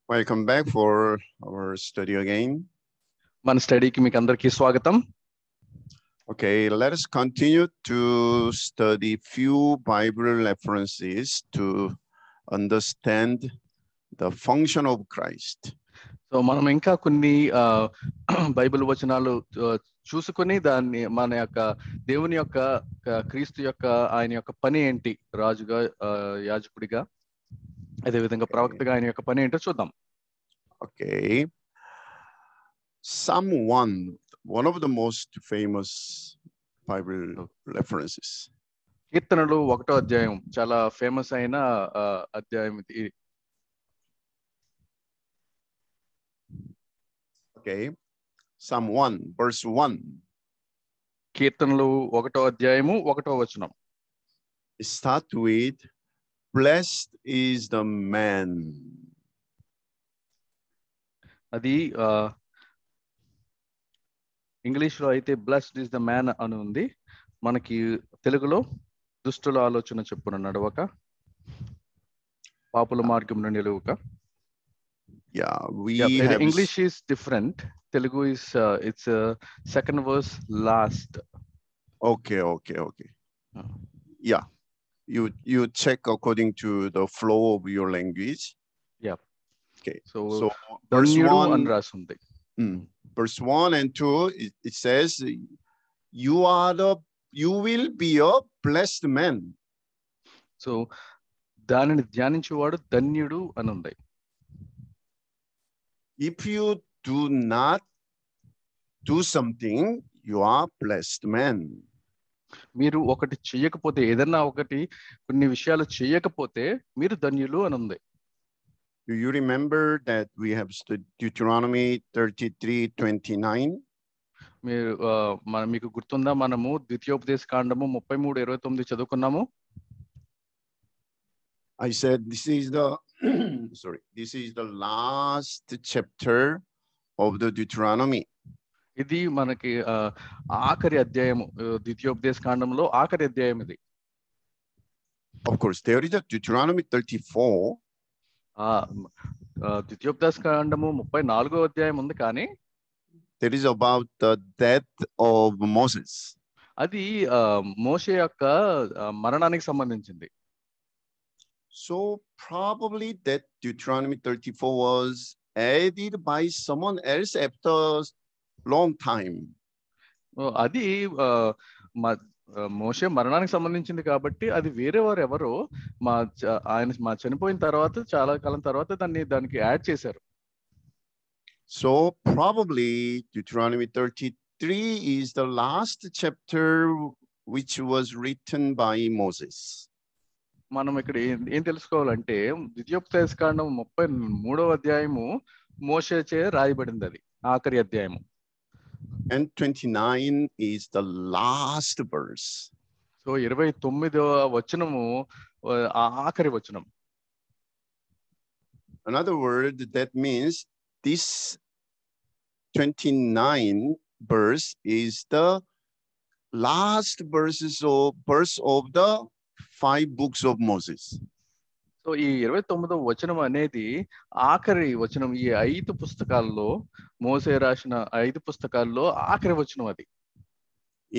Welcome back for our study again. మన స్టడీకి మీకు అందరికీ స్వాగతం. Okay, let us continue to study few Bible references to understand the function of Christ. So మనం ఇంకా కొన్ని Bible వచనాలు చూసుకొని దాన్ని మన యొక్క దేవుని యొక్క క్రీస్తు యొక్క ఆయన యొక్క పని ఏంటి, రాజుగా, యాజకుడిగా, అదే విధంగా ప్రవక్తగా ఆయన యొక్క పని ఏంటో చూద్దాం. Okay. Psalm 1, one of the most famous Bible references. కీర్తనలు 1వ అధ్యాయం చాలా ఫేమస్ అయిన అధ్యాయం ఇది. Okay. Psalm 1, verse 1. కీర్తనలు 1వ అధ్యాయము 1వ వచనం. Start with, blessed is the man. అది ఇంగ్లీష్ లో అయితే బ్లెస్డ్ ఇస్ ద మ్యాన్ అని ఉంది. మనకి తెలుగులో దుష్టుల ఆలోచన చెప్పున నడవక, పాపుల మార్గమున నిలువక. English is different. Telugu is it's second verse last. Okay. Yeah, you check according to the flow of your language. Yeah. Okay. So verse 1 and rasundi. Verse 1 and 2 it says you will be a blessed man. So దానిని ధ్యానించేవాడు ధన్యుడు అని ఉంది. If you do not do something, you are blessed man. మీరు ఒకటి చేయకపోతే, ఏదన్నా ఒకటి కొన్ని విషయాలు చేయకపోతే మీరు ధన్యులు అని ఉంది. Do you remember that we have studied Deuteronomy 33:29? మీకు గుర్తుందా, మనము ద్వితీయోపదేశ కాండము 33:29 చదువుకున్నాము. I said this is the last chapter of the Deuteronomy. ఇది మనకి ఆఖరి అధ్యాయము, ద్వితీయోపదేశ కాండంలో ఆఖరి అధ్యాయం ఇది. Of course there is a Deuteronomy 34. ద్వితీయోపదేశ కాండము 34వ అధ్యాయం ఉంది, కానీ that is about the death of Moses. అది మోషే యొక్క మరణానికి సంబంధించింది. So probably that Deuteronomy 34 was added by someone else after long time. అది మోషే మరణానికి సంబంధించింది కాబట్టి అది వేరే వారు ఎవరో ఆయన చనిపోయిన తర్వాత చాలా కాలం తర్వాత దానికి యాడ్ చేశారు. So probably Deuteronomy 33 is the last chapter which was written by Moses. మనం ఇక్కడ ఏం తెలుసుకోవాలంటే, ద్వితీయోపదేశ కాండం 33వ అధ్యాయము మోషేచే రాయబడింది, అది ఆఖరి అధ్యాయము. And 29 is the last verse. So 29వ వచనము ఆఖరి వచనం. Another word that means this 29 verse is the last verse of the 5 books of Moses. So ఈ 29వ వచనం అనేది ఆఖరి వచనం. ఈ 5 పుస్తకాల్లో, మోసే రాసిన 5 పుస్తకాల్లో ఆఖరి వచనం అది.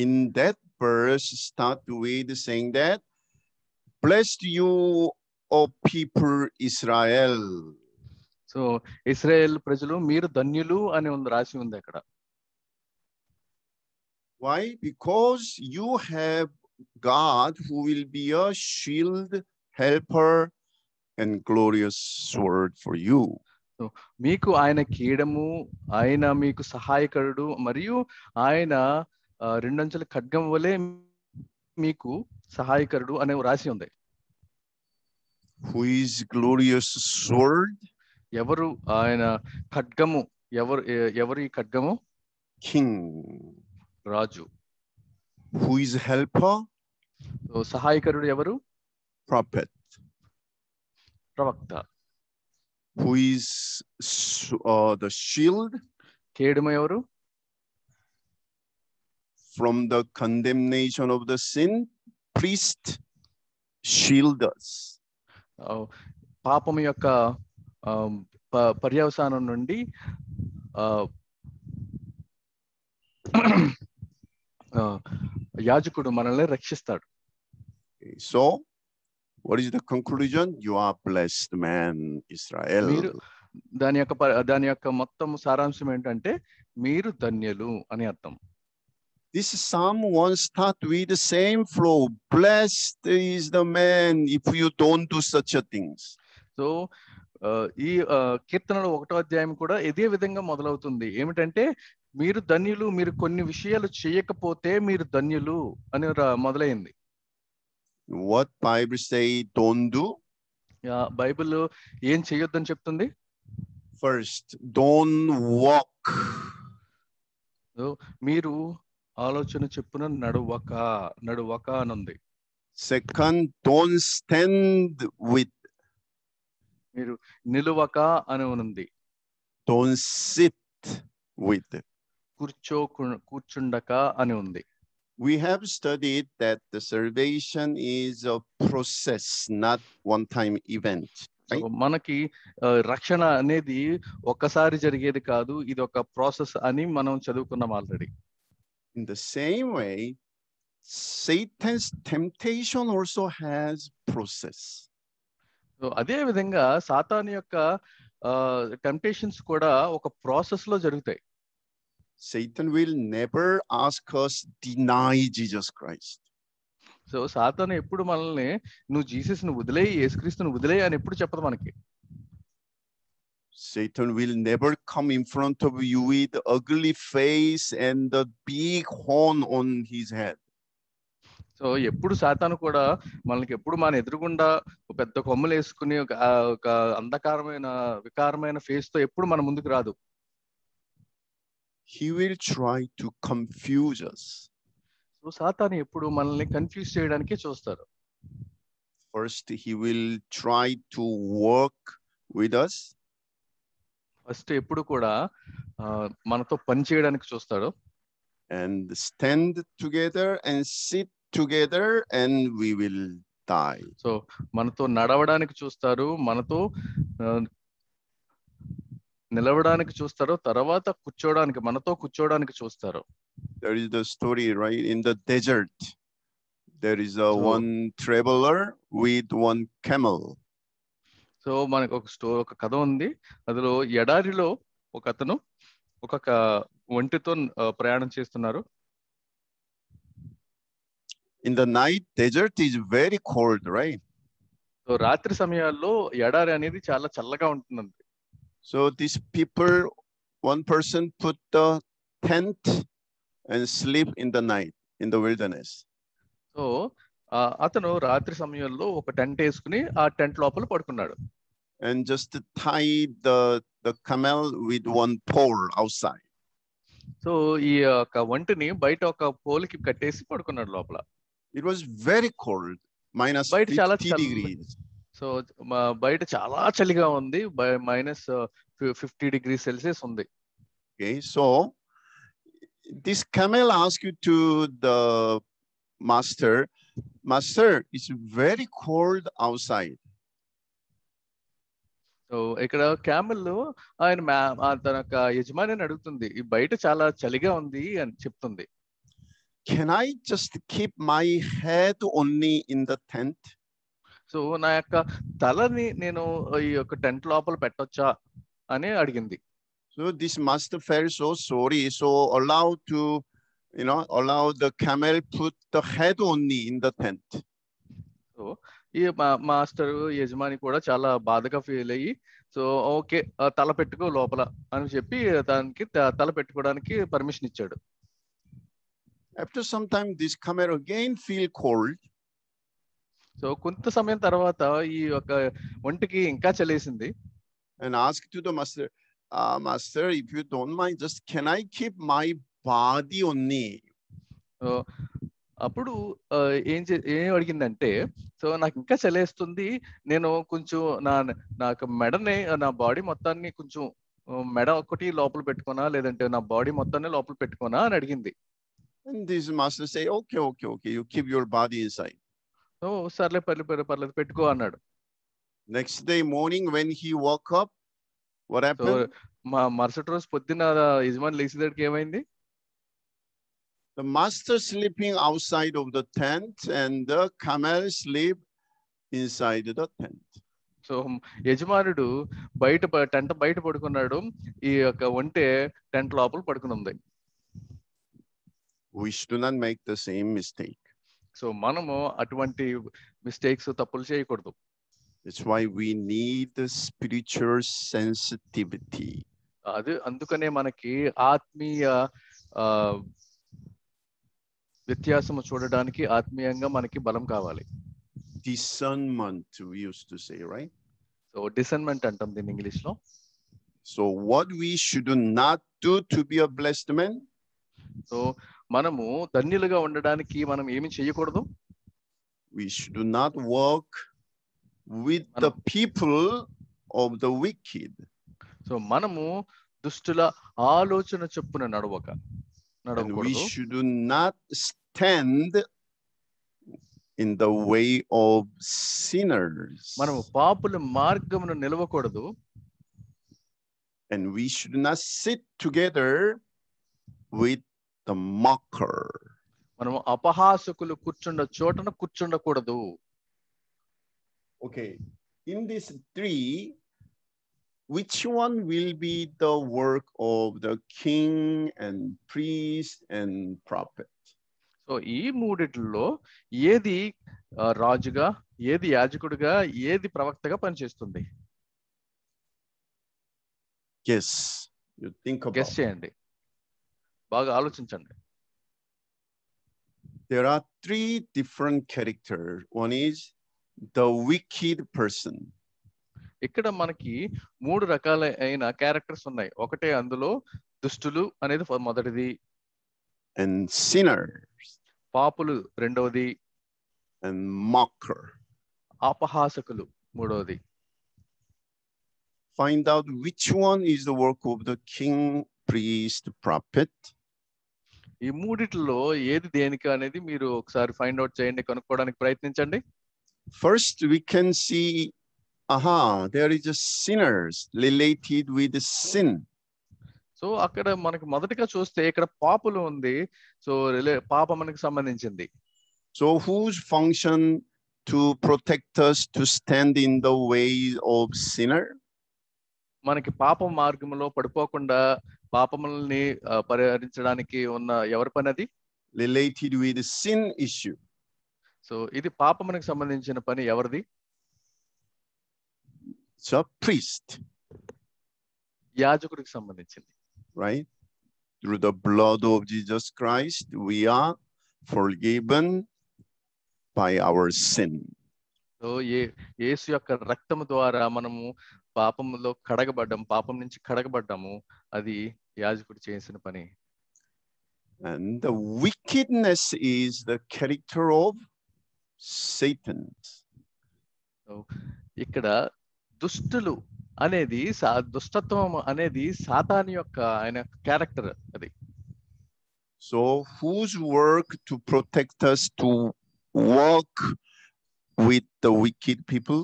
In that verse start with saying that, blessed you, O people Israel. So Israel ప్రజలు మీరు ధన్యులు అని రాసి ఉంది అక్కడ. Why? Because you have God who will be a shield, helper and glorious sword for you. So మీకు ఆయన కీడము, ఆయన మీకు సహాయకుడు, మరియు ఆయన రెండంచెల ఖడ్గం వలె మీకు సహాయకుడు అనే రాసి ఉంది. Who is glorious sword? ఎవరు ఆయన ఖడ్గము? ఎవరు ఈ ఖడ్గము? King. Raju. Who is helper? So సహాయకుడు ఎవరు? Prophet. ప్రవక్త. Who is the shield? కేడము ఎవరు? From the condemnation of the sin, priest shield us. పాపము యొక్క పర్యవసానం నుండి యాజకుడు మనల్ని రక్షిస్తాడు. So what is the conclusion? You are blessed man, Israel. మీరు దాని యొక్క మొత్తం సారాంశం ఏంటంటే మీరు ధన్యులు అని అర్థం. This Psalm 1 start with the same flow. Blessed is the man if you don't do such a things. So ఈ కీర్తనలో 1వ అధ్యాయం కూడా ఇదే విధంగా మొదలవుతుంది. ఏమిటంటే మీరు ధన్యులు, మీరు కొన్ని విషయాలు చేయకపోతే మీరు ధన్యులు అని మొదలైంది. What Bible say don't do? Bible ఏం చేయొద్దని చెప్తుంది? First, don't walk. మీరు ఆలోచన చెప్పున నడువక అని ఉంది. Second, don't stand with. మీరు నిలువక అని ఉంది. Don't sit with. కూర్చుండక అని ఉంది. We have studied that the salvation is a process, not one-time event. మనకి రక్షణ అనేది ఒక్కసారి జరిగేది కాదు, ఇది ఒక ప్రాసెస్ అని మనం చదువుకున్నాం already. In the same way, Satan's temptation also has process. So అదే విధంగా సాతాను యొక్క టెంప్టేషన్స్ కూడా ఒక ప్రాసెస్ లో జరుగుతాయి. Satan will never ask us deny Jesus Christ. So సాతాను ఎప్పుడు మనల్ని నువ్వు జీసస్ను వదిలేయి, యేసుక్రీస్తును వదిలేయి అని ఎప్పుడు చెప్పదు మనకి. Satan will never come in front of you with ugly face and the big horn on his head. So ఎప్పుడు సాతాను కూడా మనకి ఎప్పుడు మన ఎదురుగుండా పెద్ద కొమ్మలు వేసుకుని ఒక అంధకారమైన వికారమైన ఫేస్ తో ఎప్పుడు మన ముందుకు రాదు. He will try to confuse us. So సాతాను ఎప్పుడు మనల్ని కన్ఫ్యూజ్ చేయడానికి చూస్తారు. First, he will try to work with us. First ఎప్పుడు కూడా మనతో పని చేయడానికి చూస్తాడు. And stand together and sit together and we will die. So మనతో నడవడానికి చూస్తారు, మనతో నిలవడానికి చూస్తారు, తర్వాత మనతో కూర్చోడానికి చూస్తారు. There is the story, right? In the desert, there is one traveler with one camel. So మనకు ఒక కథ ఉంది. అందులో ఎడారిలో ఒక అతను ఒక ఒంటితో ప్రయాణం చేస్తున్నారు. In the night, desert is very cold, right? So రాత్రి సమయాల్లో ఎడారి అనేది చాలా చల్లగా ఉంటుంది. So these people, one person put the tent and sleep in the night in the wilderness. So అతను రాత్రి సమయంలో ఒక టెంట్ వేసుకుని ఆ టెంట్ లోపల పడుకున్నాడు. And just tie the camel with one pole outside. So ఈ యొక్క ఒంటిని బయట ఒక పోల్కి కట్టేసి పడుకున్నాడు లోపల. It was very cold, minus 50 degrees. So బయట చాలా చలిగా ఉంది, -50 degrees Celsius ఉంది. Okay, so this camel asked you to the master, it's very cold outside. So ఇక్కడ క్యామెల్ తన యజమానిని అడుగుతుంది, ఈ బయట చాలా చలిగా ఉంది అని చెప్తుంది. Can I just keep my head only in the tent? So నా యొక్క తలని నేను ఈ యొక్క టెంట్ లోపల పెట్టొచ్చా అని అడిగింది. So this master felt so sorry, so allow the camel put the head only in the tent. So ఈ మాస్టర్ యజమాని కూడా చాలా బాధగా ఫీల్ అయ్యి, సో ఓకే తల పెట్టుకో లోపల అని చెప్పి దానికి తల పెట్టుకోవడానికి పర్మిషన్ ఇచ్చాడు. After some time, this camel again feel cold. So కొంత సమయం తర్వాత ఈ యొక్క ఒంటికి ఇంకా చలేసింది. And asked to the master, master, if you don't mind, just can I keep my body only? అప్పుడు ఏం అడిగిందంటే, సో నాకు ఇంకా చలేస్తుంది, నేను కొంచెం నా మెడని, నా బాడీ మొత్తాన్ని కొంచెం మెడ ఒకటి లోపల పెట్టుకోనా, లేదంటే నా బాడీ మొత్తాన్ని లోపల పెట్టుకోనా అని అడిగింది. And this master say, okay, you keep your body inside. ఓ సర్లే పర్లేదు పెట్టుకో అన్నాడు. Next day morning when he woke up, What so happened? మరుసటి రోజు పొద్దున్న యజమాని లేచేసరికి ఏమైంది? The master sleeping outside of the tent and the camel sleep inside the tent. So యజమానుడు టెంట్ బయట పడుకున్నాడు, ఈ యొక్క ఒంటె టెంట్ లోపల పడుకుని ఉంది. We should not make the same mistake. So మనము అటువంటి మిస్టేక్స్, తప్పులు చేయకూడదు. That's why we need the spiritual sensitivity. అందుకనే మనకి ఆత్మీయ వ్యత్యాసము చూడడానికి ఆత్మీయంగా మనకి బలం కావాలి. Discernment, we used to say, right? So discernment అంటాం దీన్ని ఇంగ్లీష్ లో. So what we should not do to be a blessed man? So మనము ధన్యులుగా ఉండడానికి మనం ఏమి చేయకూడదు? We should not work with the people of the wicked. So మనము దుష్టుల ఆలోచన చొప్పున నడవకూడదు. We should not stand in the way of sinners. మనము పాపుల మార్గమున నిలవకూడదు. And we should not sit together with the mocker. మనము అపహాసకులు కూర్చుండ చోటన కూర్చుండకూడదు. Okay, in these three, which one will be the work of the king and priest and prophet? So ఈ మూడిట్లో ఏది రాజుగా, ఏది యాజకుడిగా, ఏది ప్రవక్తగా పనిచేస్తుంది? Yes, you think about. Guess చేయండి, బాగా ఆలోచించండి. There are three different characters. One is the wicked person. ఇక్కడ మనకి 3 రకాలైన క్యారెక్టర్స్ ఉన్నాయి. ఒకటే అందులో దుష్టులు అనేది మొదటిది, and sinners, పాపులు రెండవది, and mocker. అపహాసకులు మూడవది. Find out which one is the work of the king, priest, prophet. ఈ మూడిట్లో ఏది దేనికి అనేది మీరు ఒకసారి ఫైండ్ అవుట్ చేయండి, కనుక్కోవడానికి ప్రయత్నించండి. First we can see, there is a sinners related with sin. So అక్కడ మనకి మొదటిగా చూస్తే ఇక్కడ పాపులు ఉంది. సో పాపమునకు సంబంధించింది. So whose function to protect us, to stand in the way of sinner? మనకి పాప మార్గంలో పడిపోకుండా పాపముల్ని పరిహరించడానికి ఉన్న ఎవరి పని అది? Related with sin issue. So ఇది పాపమునకు సంబంధించిన పని ఎవరిది? It's a priest. యాజకుడికి సంబంధించింది. Right? Through the blood of Jesus Christ, we are forgiven by our sin. So Yesu యొక్క రక్తము ద్వారా మనము పాపములో కడగబడ్డాము, పాపం నుంచి కడగబడ్డాము. అది యాజకుడు చేసిన పని. And the wickedness is the character of Satan. So ఇక్కడ దుష్టులు అనేది దుష్టత్వం అనేది సాతాను యొక్క ఆయన క్యారెక్టర్ అది. So whose work to protect us to walk with the wicked people?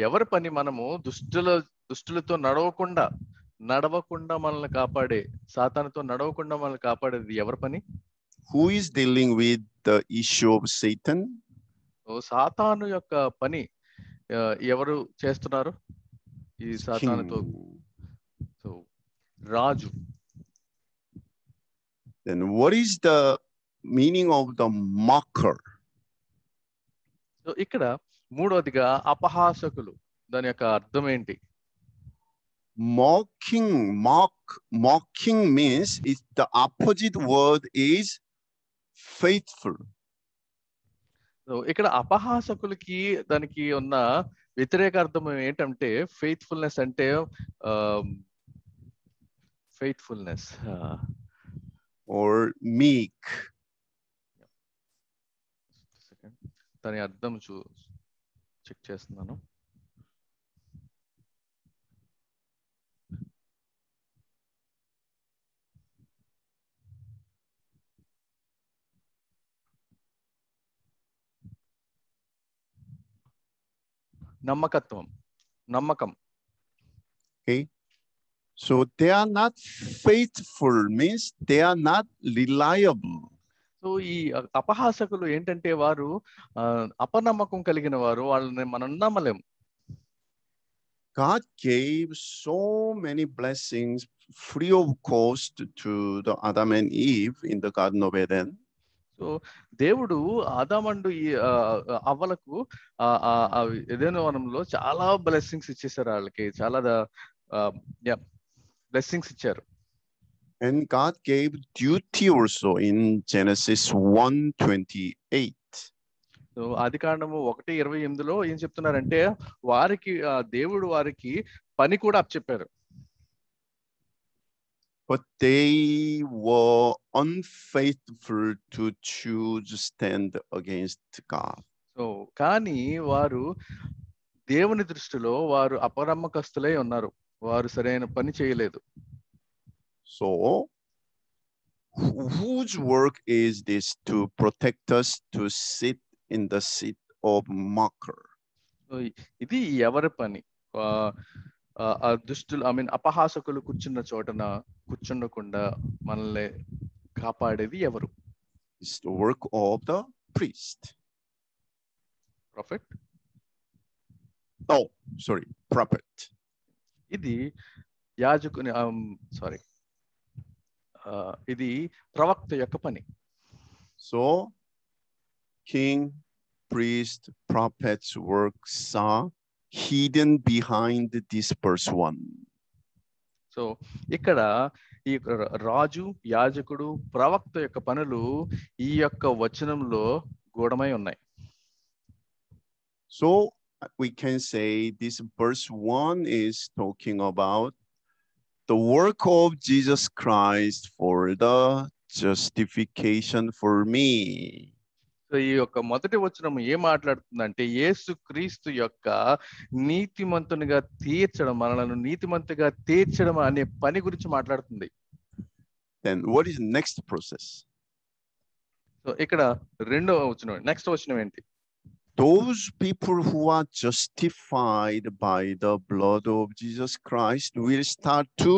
ఎవరి పని? మనము దుష్టులతో నడవకుండా మనల్ని కాపాడే, సాతానుతో నడవకుండా మనల్ని కాపాడేది ఎవరి పని? Who is dealing with the issue of Satan? సాతాను యొక్క పని ఎవరు చేస్తున్నారు ఈ సాతానుతో? సో రాజు. Then what is the meaning of the mocker? So ఇక్కడ మూడోదిగా అపహాసకులు, దాని యొక్క అర్థం ఏంటి? Mocking means the opposite word is faithful. So ఇక్కడ అపహాసకులకి దానికి ఉన్న వ్యతిరేక అర్థం ఏంటంటే ఫెయిత్ఫుల్నెస్ అంటే ఫెయిత్ఫుల్నెస్ or meek. దాని అర్థం చెక్ చేస్తున్నాను. నమ్మకం. Okay. So they are not faithful, means they are not reliable. So ఈ అపహాసకులు ఏంటంటే వారు అపనమ్మకం కలిగిన వారు, వాళ్ళని మనం నమ్మలేం. God gave so many blessings free of cost to the Adam and Eve in the Garden of Eden. So దేవుడు ఆదామండు ఈ అవ్వలకు ఏదైనా వనంలో చాలా బ్లెస్సింగ్స్ ఇచ్చేసారు, వాళ్ళకి చాలా బ్లెస్సింగ్స్ ఇచ్చారు. And God gave duty also in Genesis 1:28. So ఆది కాండము 1:28లో ఏం చెప్తున్నారంటే వారికి దేవుడు వారికి పని కూడా అప్పచెప్పారు. But they were unfaithful to choose stand against God. So కానీ వారు దేవుని దృష్టిలో వారు అపనమ్మకస్తులై ఉన్నారు, వారు సరైన పని చేయలేదు. So whose work is this to protect us to sit in the seat of mocker? ఇది ఎవరి పని? దుష్టులు అపహాసకులు కూర్చున్న చోటన కూర్చుండకుండా మనల్ని కాపాడేది ఎవరు? It's the work of the priest. Prophet? Oh, sorry, prophet. ఇది యాజకుని ఇది ప్రవక్త యొక్క పని. So king, priest, prophet's works are hidden behind this verse 1. So ఇక్కడ ఈ రాజు, యాజకుడు, ప్రవక్త యొక్క పనులు ఈ యొక్క వచనంలో గూఢమై ఉన్నాయి. So we can say this verse 1 is talking about the work of Jesus Christ for the justification for me. So ఈ యొక్క మొదటి వచనం ఏం మాట్లాడుతుందంటే యేసు క్రీస్తు యొక్క నీతిమంతునిగా తీర్చడం, మనలను నీతిమంతుగా తీర్చడం అనే పని గురించి మాట్లాడుతుంది. Then what is the next process? So ఇక్కడ రెండో వచనం, నెక్స్ట్ వచనం ఏంటి? Those people who are justified by the blood of Jesus Christ will start to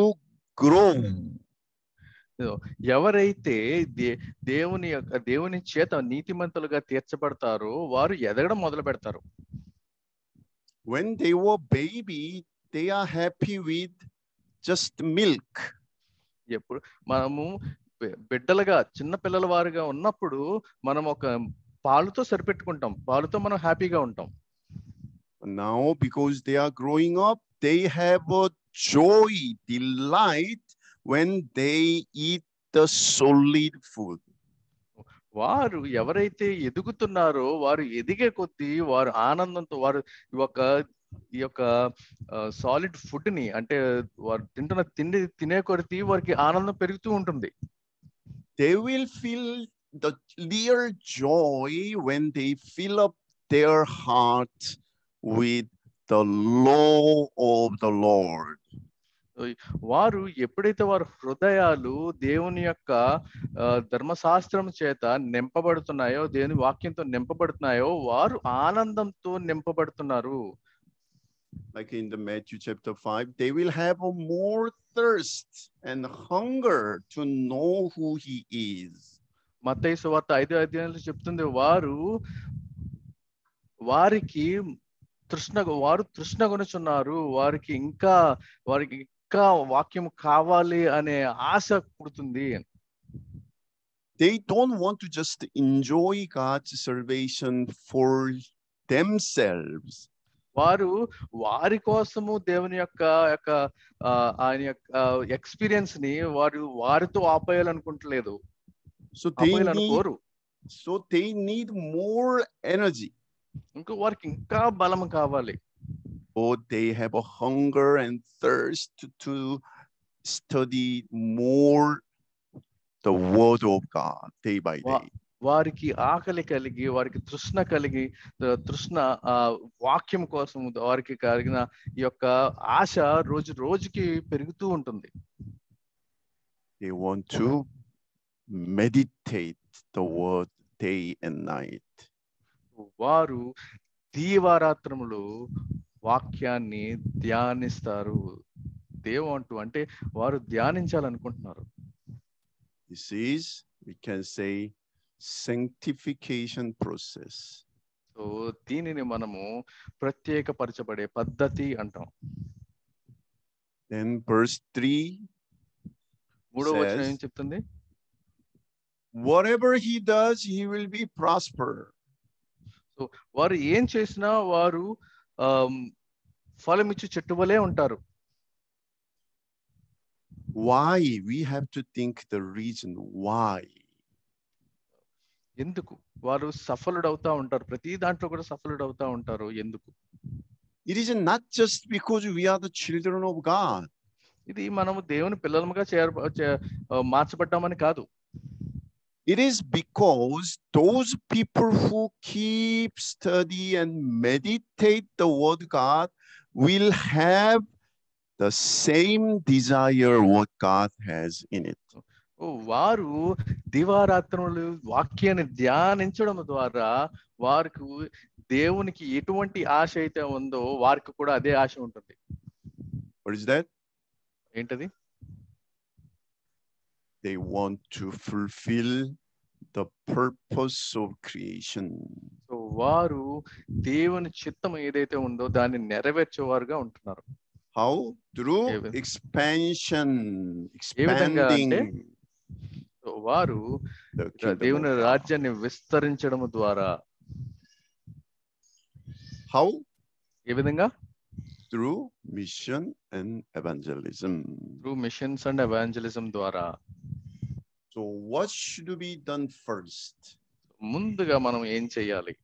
grow. ఎవరైతే దేవుని చేత నీతిమంతులుగా తీర్చబడతారో వారు ఎదగడం మొదలు పెడతారు. When they were baby, they are happy with just milk. ఎప్పుడు మనము బిడ్డలుగా చిన్న పిల్లల వారుగా ఉన్నప్పుడు మనం ఒక పాలుతో సరిపెట్టుకుంటాం, పాలుతో మనం హ్యాపీగా ఉంటాం. Now because they are growing up, they have a joy, delight when they eat the solid food. వారు ఎవరైతే ఎదుగుతున్నారో వారు ఎదిగే కొద్దీ వారు ఆనందంతో వారు ఈ యొక్క సాలిడ్ ఫుడ్ ని, అంటే వారు తింటున్న తిండి తినే కొద్దీ వారికి ఆనందం పెరుగుతూ ఉంటుంది. They will feel the real joy when they fill up their heart with the law of the Lord. వారు ఎప్పుడైతే వారి హృదయాలు దేవుని యొక్క ధర్మశాస్త్రం చేత నింపబడుతున్నాయో, దేవుని వాక్యంతో నింపబడుతున్నాయో వారు ఆనందంతో నింపబడుతున్నారు. Like in the Matthew chapter 5, they will have a more thirst and hunger to know who he is. మత్తయి సువార్త 5వ అధ్యాయంలో చెప్తుంది, వారికి తృష్ణ కొనుచున్నారు, వారికి ఇంకా వాక్యం కావాలి అనే ఆశ పుడుతుంది. They don't want to just enjoy God's salvation for themselves. వారి కోసము దేవుని యొక్క ఆయన యొక్క ఎక్స్పీరియన్స్ ని వారితో ఆపేయాలనుకుంటలేదు. So they need more energy. ఇంకా వారికి ఇంకా బలం కావాలి. Oh, they have a hunger and thirst to study more the word of God day by day. వారికి ఆకలి కలిగి, వారికి తృష్ణ కలిగి, వాక్యం కోసం వారికి కలిగిన ఈ యొక్క ఆశ రోజు రోజుకి పెరుగుతూ ఉంటుంది. They want to meditate the word day and night. వారు దీవారాత్రములు వాక్యాన్ని ధ్యానిస్తారు. దే వాంట్ టు అంటే వారు ధ్యానించాలనుకుంటున్నారు. This is, we can say, sanctification process. So దీనిని మనము ప్రత్యేకపరచబడే పద్ధతి అంటాం. Then verse 3 మూడో వచనం says, ఏం చెప్తుంది? whatever he does, he will be prosper. So వారు ఏం చేసినా వారు ఫలమిచ్చు చెట్టు వలె ఉంటారు. Why? We have to think the reason why. ఎందుకు వారు సఫలుడవుతా ఉంటారు? ప్రతి దాంట్లో కూడా సఫలుడవుతా ఉంటారు. ఎందుకు? It is not just because we are the children of God. ఇది మనము దేవుని పిల్లలుగా మార్చబడ్డామని కాదు. It is because those people who keep, study, and meditate the word of God will have the same desire what God has in it. వారు దివారాత్రములు వాక్యాన్ని ధ్యానించడం ద్వారా వారికి దేవునికి ఎటువంటి ఆశ అయితే ఉందో వారికి కూడా అదే ఆశ ఉంటుంది. What is that? ఏంటది? They want to fulfill the purpose of creation. So వారు దేవుని చిత్తం ఏదైతే ఉందో దాన్ని నెరవేర్చేవారుగా ఉంటున్నారు. How? Through expansion, expanding. వారు దేవుని రాజ్యాన్ని విస్తరించడం ద్వారా. How? ఏ విధంగా? Through mission and evangelism. Through missions and evangelism ద్వారా. So what should be done first? ముందుగా మనం ఏం చేయాలి?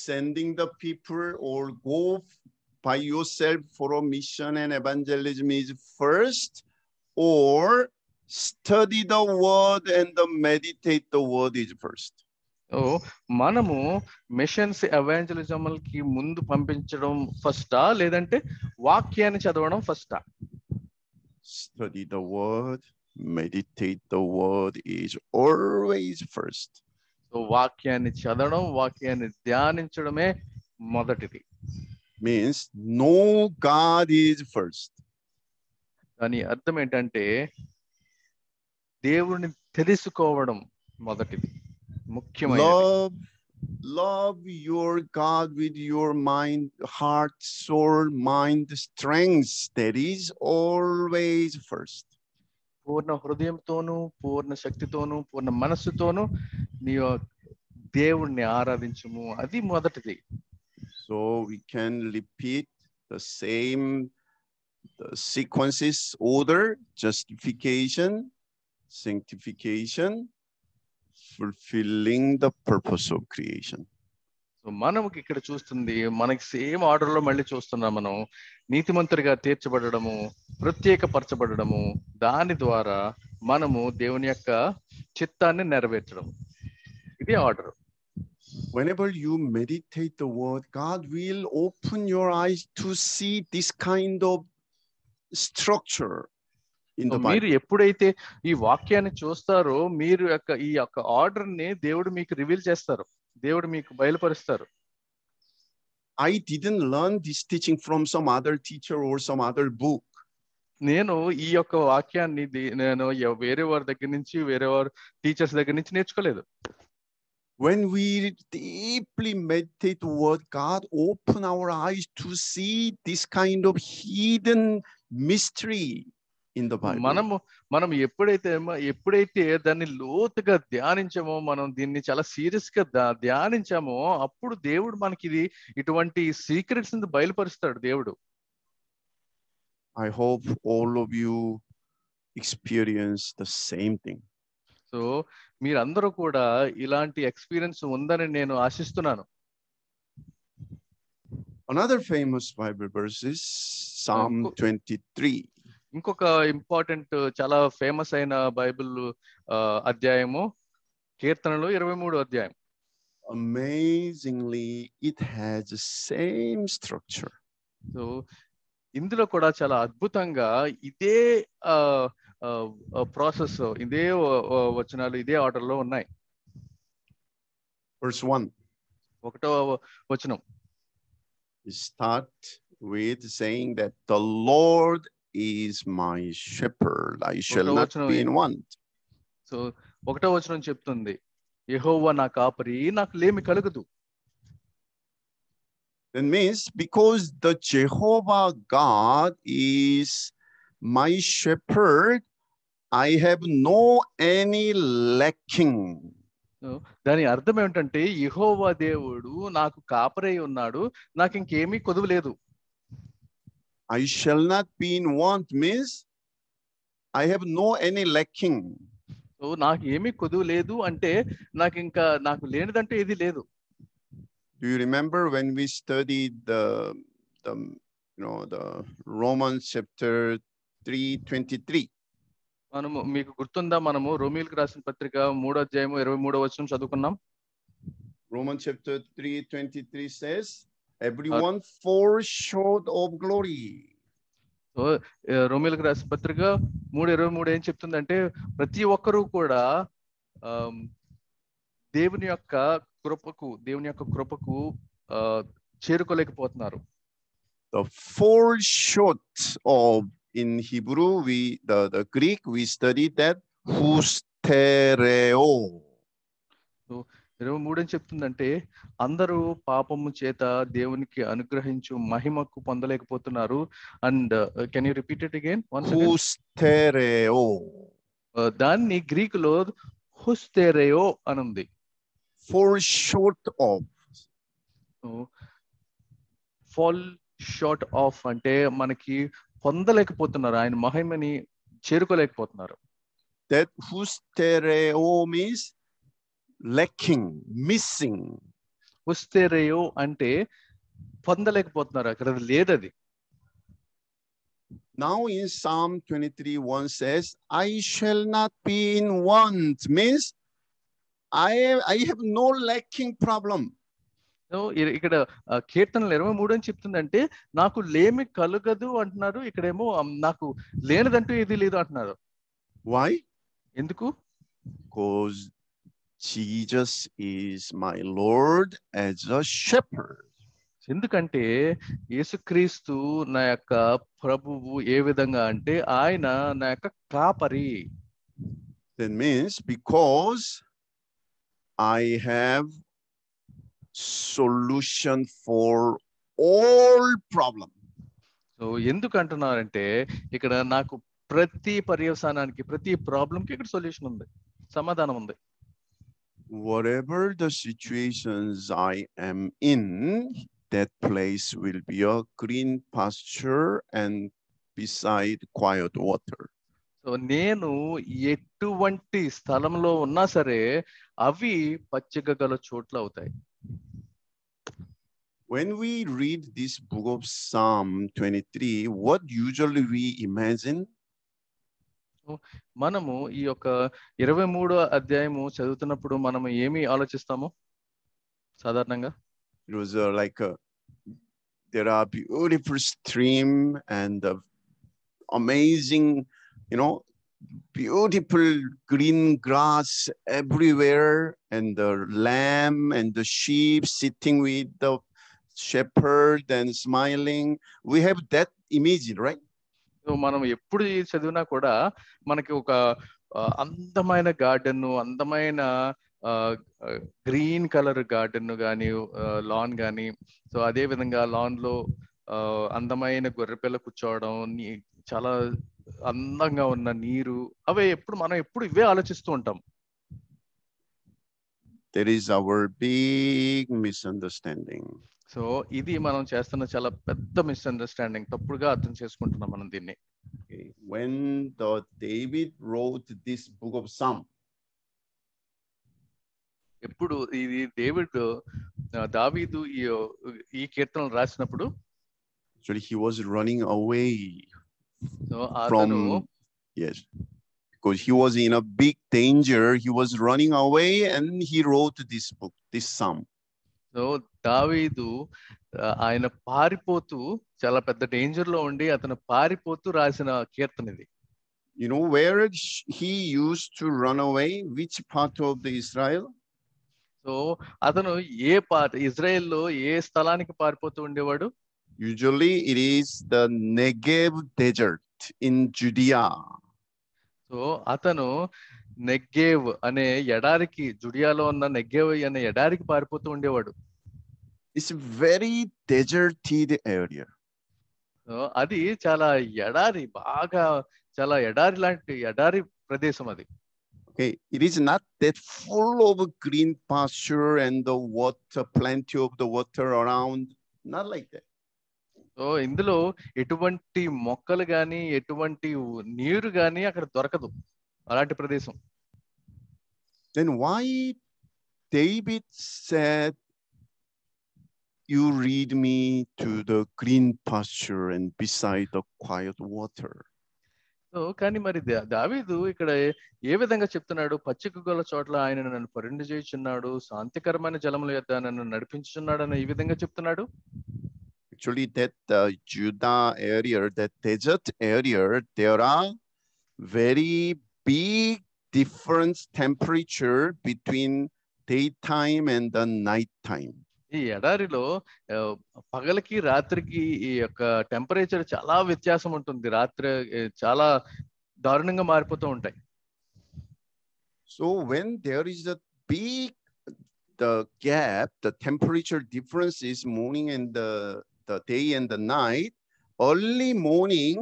Sending the people or go by yourself for a mission and evangelism is first, or study the word and meditate the word is first? మనము machines ఎవాంజలిజంకి ముందు పంపించడం ఫస్టా లేదంటే వాక్యాన్ని చదవడం ఫస్టా? Study the word, meditate the word is always first. So వాక్యాన్ని చదవడం, వాక్యాన్ని ధ్యానించడమే మొదటిది. Means know God is first. దాని అర్థం ఏంటంటే దేవుని తెలుసుకోవడం మొదటిది, ముఖ్యమైనది. Love your God with your mind, heart, soul, mind, strength. That is always first. పూర్ణ హృదయంతోను, పూర్ణ శక్తితోను, పూర్ణ మనస్సుతోను నీ దేవుణ్ణి ఆరాధించుము, అది మొదటిది. So we can repeat the same sequences, order: justification, sanctification, fulfilling the purpose of creation. So మనకి ఇక్కడ చూస్తుంది, మనకి సేమ్ ఆర్డర్ లో మళ్ళీ చూస్తున్నాం. మనం నీతిమంతుడిగా తీర్చబడము, ప్రత్యేకపరచబడము, దాని ద్వారా మనము దేవుని యొక్క చిత్తాన్ని నెరవేర్చడం, ఇది order. Whenever you meditate the word, God will open your eyes to see this kind of structure in the Bible. మీరు ఎప్పుడైతే ఈ వాక్యాన్ని చూస్తారో మీరు ఈ యొక్క ఆర్డర్ ని దేవుడు మీకు రివీల్ చేస్తారు, దేవుడు మీకు బయలుపరుస్తారు. I didn't learn this teaching from some other teacher or some other book. నేను ఈ యొక్క వాక్యాన్ని నేను వేరే వారి దగ్గర నుంచి, వేరే వారి టీచర్స్ దగ్గర నుంచి నేర్చుకోలేదు. When we deeply meditate the word, God open our eyes to see this kind of hidden mystery in the Bible. మనం ఎప్పుడైతే దాన్ని లోతుగా ధ్యానించామో, మనం దీన్ని చాలా సీరియస్ గా ధ్యానించామో, అప్పుడు దేవుడు మనకి ఇటువంటి సీక్రెట్స్ బయలుపరుస్తాడు దేవుడు. I hope all of you experience the same thing. So మీరందరూ కూడా ఇలాంటి ఎక్స్పీరియన్స్ ఉందని నేను ఆశిస్తున్నాను. Another famous Bible verse is Psalm 23. ఇంకొక ఇంపార్టెంట్, చాలా ఫేమస్ అయిన బైబిల్ అధ్యాయము కీర్తనలు 23వ అధ్యాయం. Amazingly, it has the same structure. So ఇందులో కూడా చాలా అద్భుతంగా ఇదే ప్రాసెస్, ఇదే వచనాలు ఇదే ఆర్డర్ లో ఉన్నాయి. Verse 1. 1వ వచనం. Start with saying that the Lord is my shepherd, I shall not be in want. So 1వ వచనం చెప్తుంది, యెహోవా నా కాపరి, నాకు లేమి కలుగదు. That means because the Jehovah God is my shepherd, I have no any lacking. దాని అర్థం ఏమిటంటే, యెహోవా దేవుడు నాకు కాపరై ఉన్నాడు, నాకు ఇంకేమీ కొదువు లేదు. I shall not be in want means I have no any lacking. So నాకు ఏమీ కొదువు లేదు అంటే నాకు లేనిదంటే ఏది లేదు. Do you remember when we studied the Romans chapter 3:23? మీకు గుర్తుందా, మనము రోమీయులకు రాసిన పత్రిక 3వ అధ్యాయము 23వ వచనం చదువుకున్నాం. Romans chapter 3:23 says, everyone falls short of glory. So రోమీయులకు రాసిన పత్రిక 3:23 ఏం చెప్తుందంటే, ప్రతి ఒక్కరూ కూడా దేవుని యొక్క కృపకు చేరుకోలేకపోతున్నారు. The fall short of, in Hebrew the Greek we studied that hustereo. So 23 చెప్తుందంటే, అందరూ పాపము చేత దేవునికి అనుగ్రహించు మహిమకు పొందలేకపోతున్నారు. And can you repeat it again? hustereo. దాన్ని గ్రీకులో హుస్తెరేయో అని ఉంది. fall short of. Fall short of అంటే మనకి పొందలేకపోతున్నారు, ఆయన మహిమని చేరుకోలేకపోతున్నారు. That hustereo means lacking, missing. హుస్తెరేయో అంటే పొందలేకపోతున్నారు, అక్కడ లేదది. Now in Psalm 23:1 says, I shall not be in want, means I have no lacking problem. ఇక్కడ కీర్తనలు 23 అని చెప్తుందంటే, నాకు లేమి కలుగదు అంటున్నారు, ఇక్కడేమో నాకు లేనిదంటూ ఏది లేదు అంటున్నారు. Why? ఎందుకు? Because Jesus is my Lord as a shepherd. ఎందుకంటే యేసుక్రీస్తు నా యొక్క ప్రభువు ఏ విధంగా అంటే, ఆయన నా యొక్క కాపరి. That means because I have solution for all problem. So ఎందుకు అంటున్నారంటే, ఇక్కడ నాకు ప్రతి పర్యవసానానికి, ప్రతి ప్రాబ్లంకి ఇక్కడ సొల్యూషన్ ఉంది, సమాధానం ఉంది. Whatever the situations I am in, that place will be a green pasture and beside quiet water. So నేను ఎటువంటి స్థలంలో ఉన్నా సరే అవి పచ్చిక గల చోట్ల అవుతాయి. When we read this book of Psalm 23, what usually we imagine? మనము ఈ యొక్క 23వ అధ్యాయము చదువుతున్నప్పుడు మనము ఏమి ఆలోచిస్తాము సాధారణంగా? It was there are beautiful stream and amazing, beautiful green grass everywhere, and the lamb and the sheep sitting with the shepherd and smiling. We have that image, right? So మనం ఎప్పుడు చదివినా కూడా మనకి ఒక అందమైన గార్డెన్, అందమైన green colour garden కానీ, lawn కానీ, సో అదే విధంగా లాన్ లో అందమైన గొర్రెపిల్ల కూర్చోవడం, చాలా అందంగా ఉన్న నీరు, మనం ఎప్పుడు ఇవే ఆలోచిస్తూ ఉంటాం. There is our big misunderstanding. So ఇది మనం చేస్తున్న చాలా పెద్ద మిస్అండర్స్టాండింగ్, తప్పుడుగా అర్థం చేసుకుంటున్నాం మనం దీన్ని. When David wrote this book of Psalm, ఎప్పుడు ఇది దావీదు ఈ కీర్తనలు రాసినప్పుడు, actually he was running away from, yes, because he was in a big danger. He was running away and he wrote this book, this Psalm. So దావీదు ఆయన పారిపోతూ, చాలా పెద్ద డేంజర్ లో ఉండి అతను పారిపోతూ రాసిన కీర్తన ఇది. You know where he used to run away? Which part of the Israel? So అతను ఇజ్రాయెల్లో ఏ స్థలానికి పారిపోతూ ఉండేవాడు? Usually it is the Negev desert in Judea. So అతను నెగ్గేవ్ అనే ఎడారికి, జుడియాలో ఉన్న నెగ్గేవ్ అనే ఎడారికి పారిపోతూ ఉండేవాడు. It's a very deserty area. So అది చాలా ఎడారి, బాగా చాలా ఎడారి లాంటి ఎడారి ప్రదేశం అది. Okay, it is not that full of green pasture and the water, plenty of the water around, not like that. So ఇందులో ఎటువంటి మొక్కలు గాని, ఎటువంటి నీరు గాని అక్కడ దొరకదు, అలాంటి ప్రదేశం. Then why David said, you lead me to the green pasture and beside the quiet water? So కానీ మరి దావీదు ఇక్కడ ఏ విధంగా చెప్తున్నాడు? పచ్చిక గల చోట్ల ఆయన నన్ను పరుండి చేయుచున్నాడు, శాంతికరమైన జలముల యొద్ద నన్ను నడిపించుచున్నాడు అని ఈ విధంగా చెప్తున్నాడు. Actually, that Judah area, that desert area, there are very big difference temperature between daytime and the night time. ఈ ఎడారిలో పగలకి రాత్రికి ఈ యొక్క టెంపరేచర్ చాలా వ్యత్యాసం ఉంటుంది. రాత్రి చాలా దారుణంగా మారిపోతూ ఉంటాయి. So when there is a big the gap, the temperature difference is morning and the day and the night. Early morning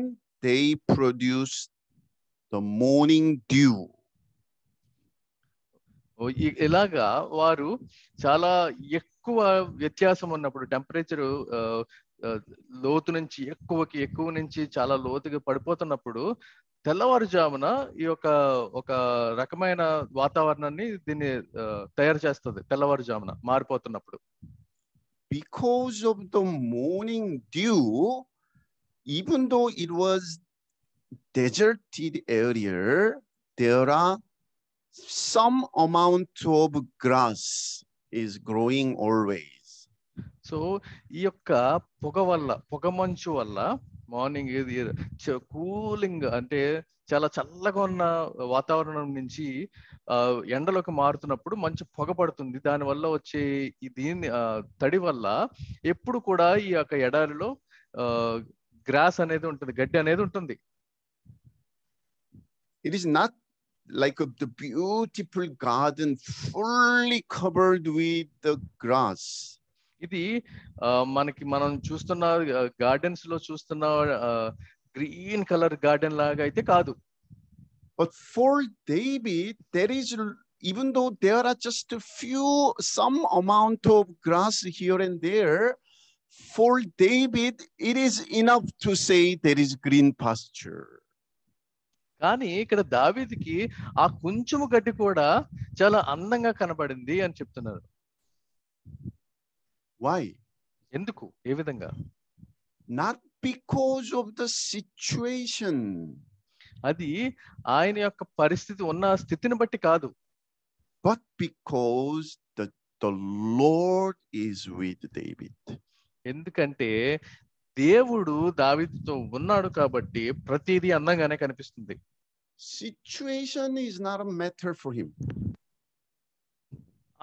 they produce the morning dew. ఇలాగా వారు చాలా ఎక్కువ వ్యత్యాసం ఉన్నప్పుడు, టెంపరేచర్ లోతు నుంచి ఎక్కువ నుంచి చాలా లోతుగా పడిపోతున్నప్పుడు తెల్లవారుజామున ఈ ఒక రకమైన వాతావరణాన్ని దీన్ని తయారు చేస్తుంది. తెల్లవారుజామున మారిపోతున్నప్పుడు Because of the morning dew, even though it was deserted area, there are some amount of grass is growing always. So ఈ యొక్క పొగ మంచు వల్ల మార్నింగ్ కూలింగ్ అంటే చాలా చల్లగా ఉన్న వాతావరణం నుంచి ఎండలోకి మారుతున్నప్పుడు మంచి పొగ పడుతుంది. దానివల్ల వచ్చే దీని తడి వల్ల ఎప్పుడు కూడా ఈ యొక్క ఎడారిలో గ్రాస్ అనేది ఉంటుంది, గడ్డి అనేది ఉంటుంది. It is not like the beautiful garden fully covered with the grass. ఇది మనం చూస్తున్న గార్డెన్స్ లో చూస్తున్న గ్రీన్ కలర్ గార్డెన్ లాగా అయితే కాదు. But for David, there is, even though there are just some amount of grass here and there, for David, it is enough to say there is green pasture. కానీ ఇక్కడ దావీదుకి ఆ కొంచెము గడ్డి కూడా చాలా అందంగా కనబడింది అని చెప్తున్నారు. Why? ఎందుకు? ఏ విధంగా? Not because of the situation. అది ఆయన యొక్క పరిస్థితి ఉన్న స్థితిని బట్టి కాదు. But because the Lord is with David. ఎందుకంటే దేవుడు దావీదుతో ఉన్నాడు కాబట్టి ప్రతిదీ అందంగానే కనిపిస్తుంది. Situation is not a matter for him.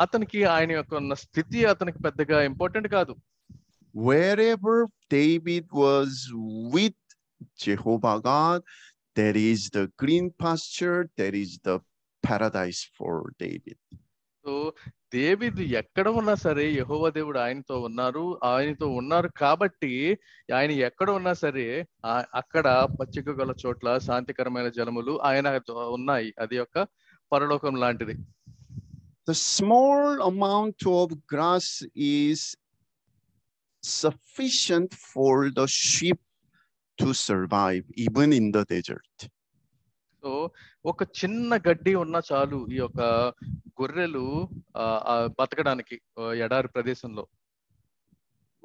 అతనికి ఆయన యొక్క ఉన్న స్థితి అతనికి పెద్దగా ఇంపార్టెంట్ కాదు. Wherever David was with Jehovah God, there is the green pasture, there is the paradise for David. So దావీదు ఎక్కడ ఉన్నా సరే యెహోవా దేవుడు ఆయనతో ఉన్నారు కాబట్టి ఆయన ఎక్కడ ఉన్నా సరే అక్కడ పచ్చిక గల చోట్ల శాంతికరమైన జలములు ఆయన ఉన్నాయి. అది యొక్క పరలోకం లాంటిది. The small amount of grass is sufficient for the sheep to survive even in the desert. So ఒక చిన్న గడ్డి ఉన్నా చాలు ఈ యొక్క గొర్రెలు బతకడానికి ఎడారి ప్రదేశంలో.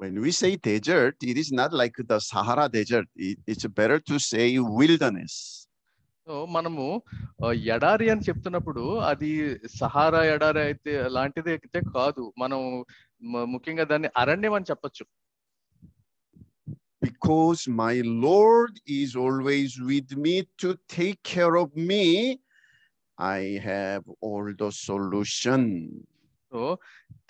When we say desert, it is not like the Sahara desert. It's better to say wilderness. So మనము ఎడారి అని చెప్తున్నప్పుడు అది సహారా ఎడారి అయితే లాంటిది అయితే కాదు. మనం ముఖ్యంగా దాన్ని అరణ్యం అని చెప్పొచ్చు. Because my Lord is always with me to take care of me, I have all the solution. So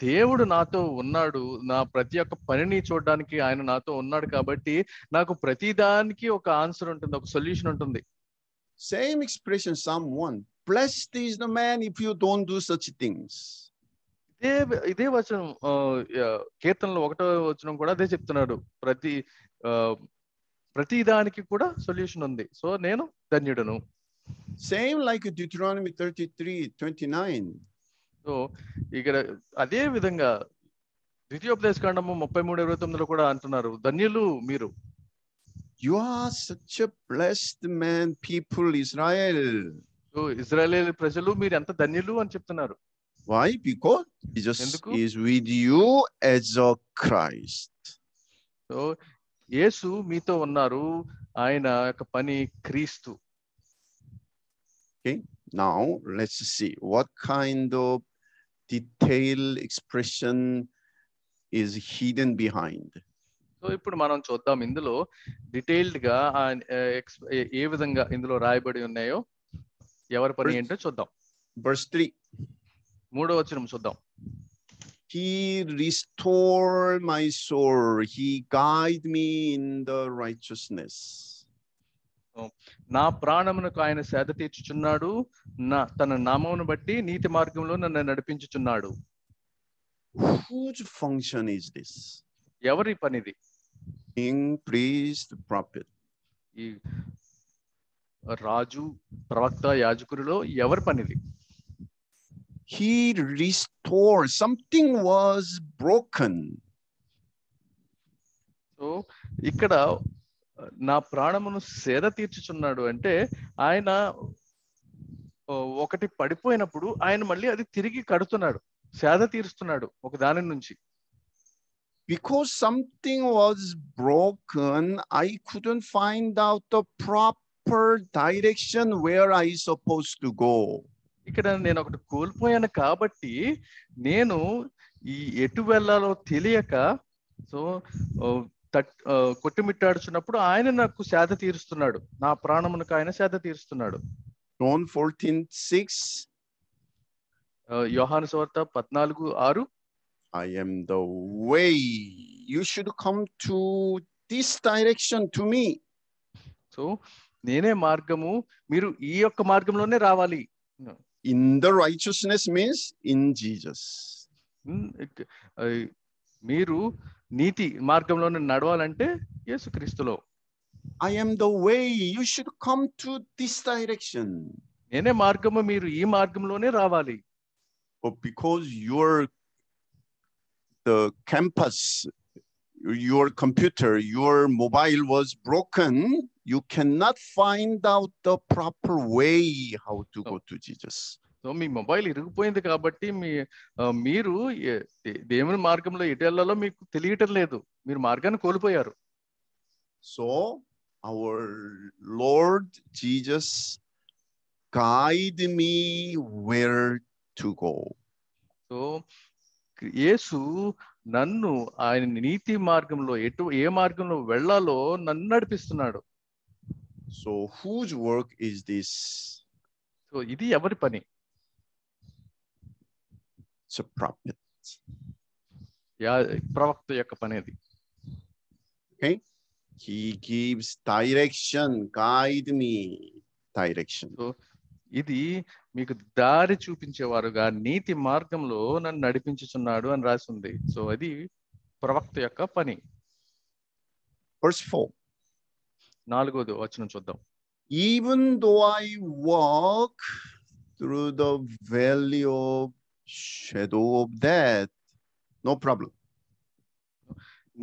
దేవుడు నాతో ఉన్నాడు, నా ప్రతి ఒక్క పనిని చూడడానికి ఆయన నాతో ఉన్నాడు కాబట్టి నాకు ప్రతి దానికి ఒక ఆన్సర్ ఉంటుంది, ఒక సొల్యూషన్ ఉంటుంది. Same expression, Psalm 1. Blessed is the man if you don't do such things. ఇదే వచనం కీర్తనలో 1వ వచనం కూడా అదే చెప్తున్నాడు. ప్రతి దానికి కూడా సొల్యూషన్ ఉంది. సో నేను ధన్యుడను. Same like Deuteronomy 33:29. సో ఇక్కడ అదే విధంగా ద్వితీయోపదేశకాండము 33:29లో కూడా అంటున్నారు, ధన్యులు మీరు. You are such a blessed man, people, Israel. So ఇశ్రాయేలు ప్రజలు మీరు ఎంత ధన్యులు అని చెప్తున్నారు. Why? Because Jesus is with you as a Christ. So Yesu మీతో ఉన్నారు, ఆయన యొక్క పని క్రీస్తు. Okay, now let's see what kind of detailed expression is hidden behind. So ఇప్పుడు మనం చూద్దాం ఇందులో డీటెయిల్డ్ గా ఏ విధంగా ఇందులో రాయబడి ఉన్నాయో, ఎవరి పని ఏంటో చూద్దాం. Verse 3. 3వ వచనం చూద్దాం. He restored my soul. He guided me in the righteousness. నా ప్రాణమునకు ఆయన సేద తీర్చుచున్నాడు, తన నామమును బట్టి నీతి మార్గంలో నన్ను నడిపించుచున్నాడు. Whose function is this? ఎవరి పనిది? King, priest, prophet. ఈ రాజు, ప్రవక్త, యాజకుడిలో ఎవరి పనిది? He restored. Something was broken. So ఇక్కడ నా ప్రాణమును సేద తీర్చుచున్నాడు అంటే ఆయన ఒకటి పడిపోయినప్పుడు ఆయన మళ్ళీ అది తిరిగి కడుతున్నాడు, సేద తీరుస్తున్నాడు ఒక దాని నుంచి. Because something was broken, I couldn't find out the proper direction where I supposed to go. ఇక్కడ నేను ఒకటి కోల్పోయాను కాబట్టి నేను ఈ ఎటు వెళ్ళాలో తెలియక సో కొట్టుమిట్టాడుచున్నప్పుడు ఆయన నాకు సేద తీరుస్తున్నాడు, నా ప్రాణమునకు ఆయన సేద తీరుస్తున్నాడు. John 14:6. యోహాను సువార్త 14:6. I am the way. You should come to this direction to me. So నేనే మార్గము, మీరు ఈ యొక్క మార్గంలోనే రావాలి. In the righteousness means in Jesus. మీరు నీతి మార్గంలోనే నడవాలంటే యేసుక్రీస్తులో. I am the way. You should come to this direction. నేనే మార్గము, మీరు ఈ మార్గంలోనే రావాలి. But because the campus, your computer, your mobile was broken, you cannot find out the proper way how to go to Jesus. So మీ mobile ఇరిగిపోయింది కాబట్టి మీరు దేవుని మార్గంలో ఎటు వెళ్ళాలో మీకు తెలియటం లేదు, మీరు మార్గాన్ని కోల్పోయారు. So our Lord Jesus guide me where to go. So Yesu నన్ను ఆయన నీతి మార్గంలో ఏ మార్గంలో వెళ్ళాలో నన్ను నడిపిస్తున్నాడు. So whose work is this? So ఇది ఎవరి పని? It's a prophet. ప్రవక్త యొక్క పని అది. Okay, he gives direction, guide me, direction. So ఇది మీకు దారి చూపించేవారుగా నీతి మార్గంలో నన్ను నడిపించుచున్నాడు అని రాసి ఉంది. సో అది ప్రవక్త యొక్క పని. Verse 4. 4వ వచనం చూద్దాం. Even though I walk through the valley of shadow of death, no problem.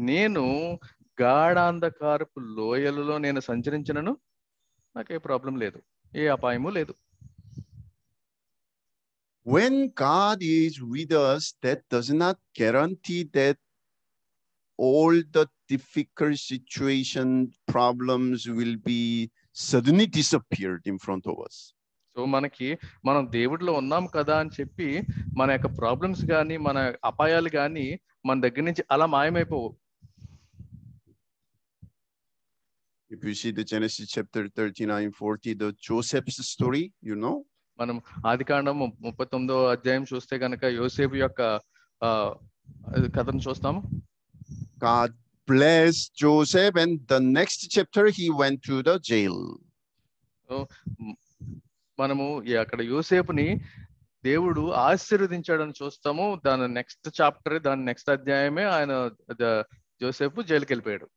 నేను గాఢాంధకారపు లోయలలో నేను సంచరించినను నాకే ప్రాబ్లం లేదు, ఏ అపాయము లేదు. When God is with us, that does not guarantee that all the difficult situations, problems will be suddenly disappeared in front of us. So మనం దేవుడిలో ఉన్నాం కదా అని చెప్పి మన యొక్క ప్రాబ్లమ్స్ కానీ మన అపాయాలు కానీ మన దగ్గర నుంచి అలా మాయమైపోవు. If you see the Genesis chapter 39, 40, the Joseph's story, you know. మనం ఆదికాండం 39వ అధ్యాయం చూస్తే కనుక యోసేపు యొక్క కథను చూస్తాము. God blessed Joseph, and the next chapter he went to the jail. మనము అక్కడ యోసేపుని దేవుడు ఆశీర్వదించాడని చూస్తాము. దాని నెక్స్ట్ చాప్టర్, దాని నెక్స్ట్ అధ్యాయమే ఆయన జోసెఫ్ జైలుకి వెళ్ళిపోయాడు.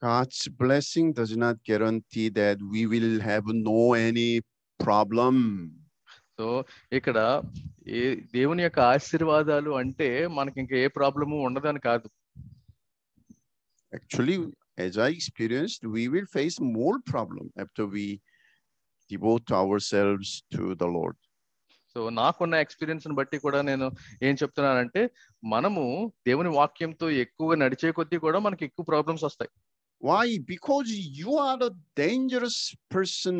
God's blessing does not guarantee that we will have any problem. So ఇక్కడ దేవుని యొక్క ఆశీర్వాదాలు అంటే మనకి ఇంకా ఏ ప్రాబ్లము ఉండదని కాదు. Actually, as I experienced, we will face more problem after we devote ourselves to the Lord. So నాకున్న ఎక్స్పీరియన్స్ ని బట్టి కూడా నేను ఏం చెప్తున్నానంటే, మనము దేవుని వాక్యంతో ఎక్కువగా నడిచే కొద్దీ కూడా మనకి ఎక్కువ ప్రాబ్లమ్స్ వస్తాయి. Why? Because you are a dangerous person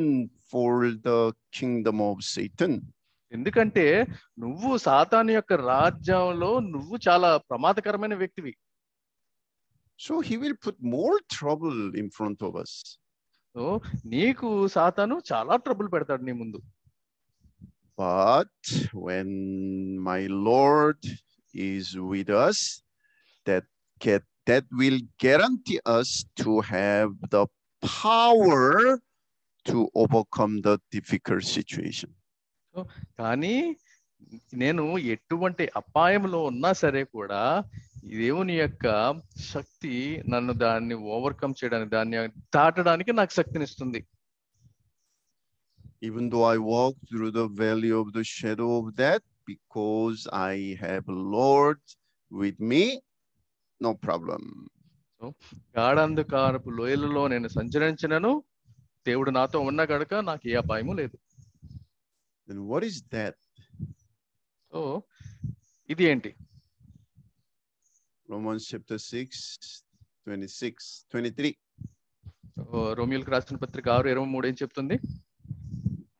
for the kingdom of Satan. ఎందుకంటే నువ్వు సాతాను యొక్క రాజ్యంలో నువ్వు చాలా ప్రమాదకరమైన వ్యక్తివి. So he will put more trouble in front of us. So నీకు సాతాను చాలా ట్రబుల్ పెడతాడు నీ ముందు. But when my Lord is with us, that will guarantee us to have the power to overcome the difficult situation. కానీ నేను ఎటువంటి అపాయంలో ఉన్నా సరే కూడా దేవుని యొక్క శక్తి నన్ను దాన్ని ఓవర్కమ్ చేయడానికి, దాన్ని దాటడానికి నాకు శక్తినిస్తుంది. Even though I walk through the valley of the shadow of death, because I have Lord with me, no problem. So గాఢాంధకారపు లోయలలో నేను సంచరించినను దేవుడు నాతో ఉన్న గడక నాకు ఏ అపాయము లేదు. Then what is that? So ఇది ఏంటి? Romans chapter 6, 26, 23. రోమియోలకు రాసిన పత్రిక 6:23 ఏం చెప్తుంది?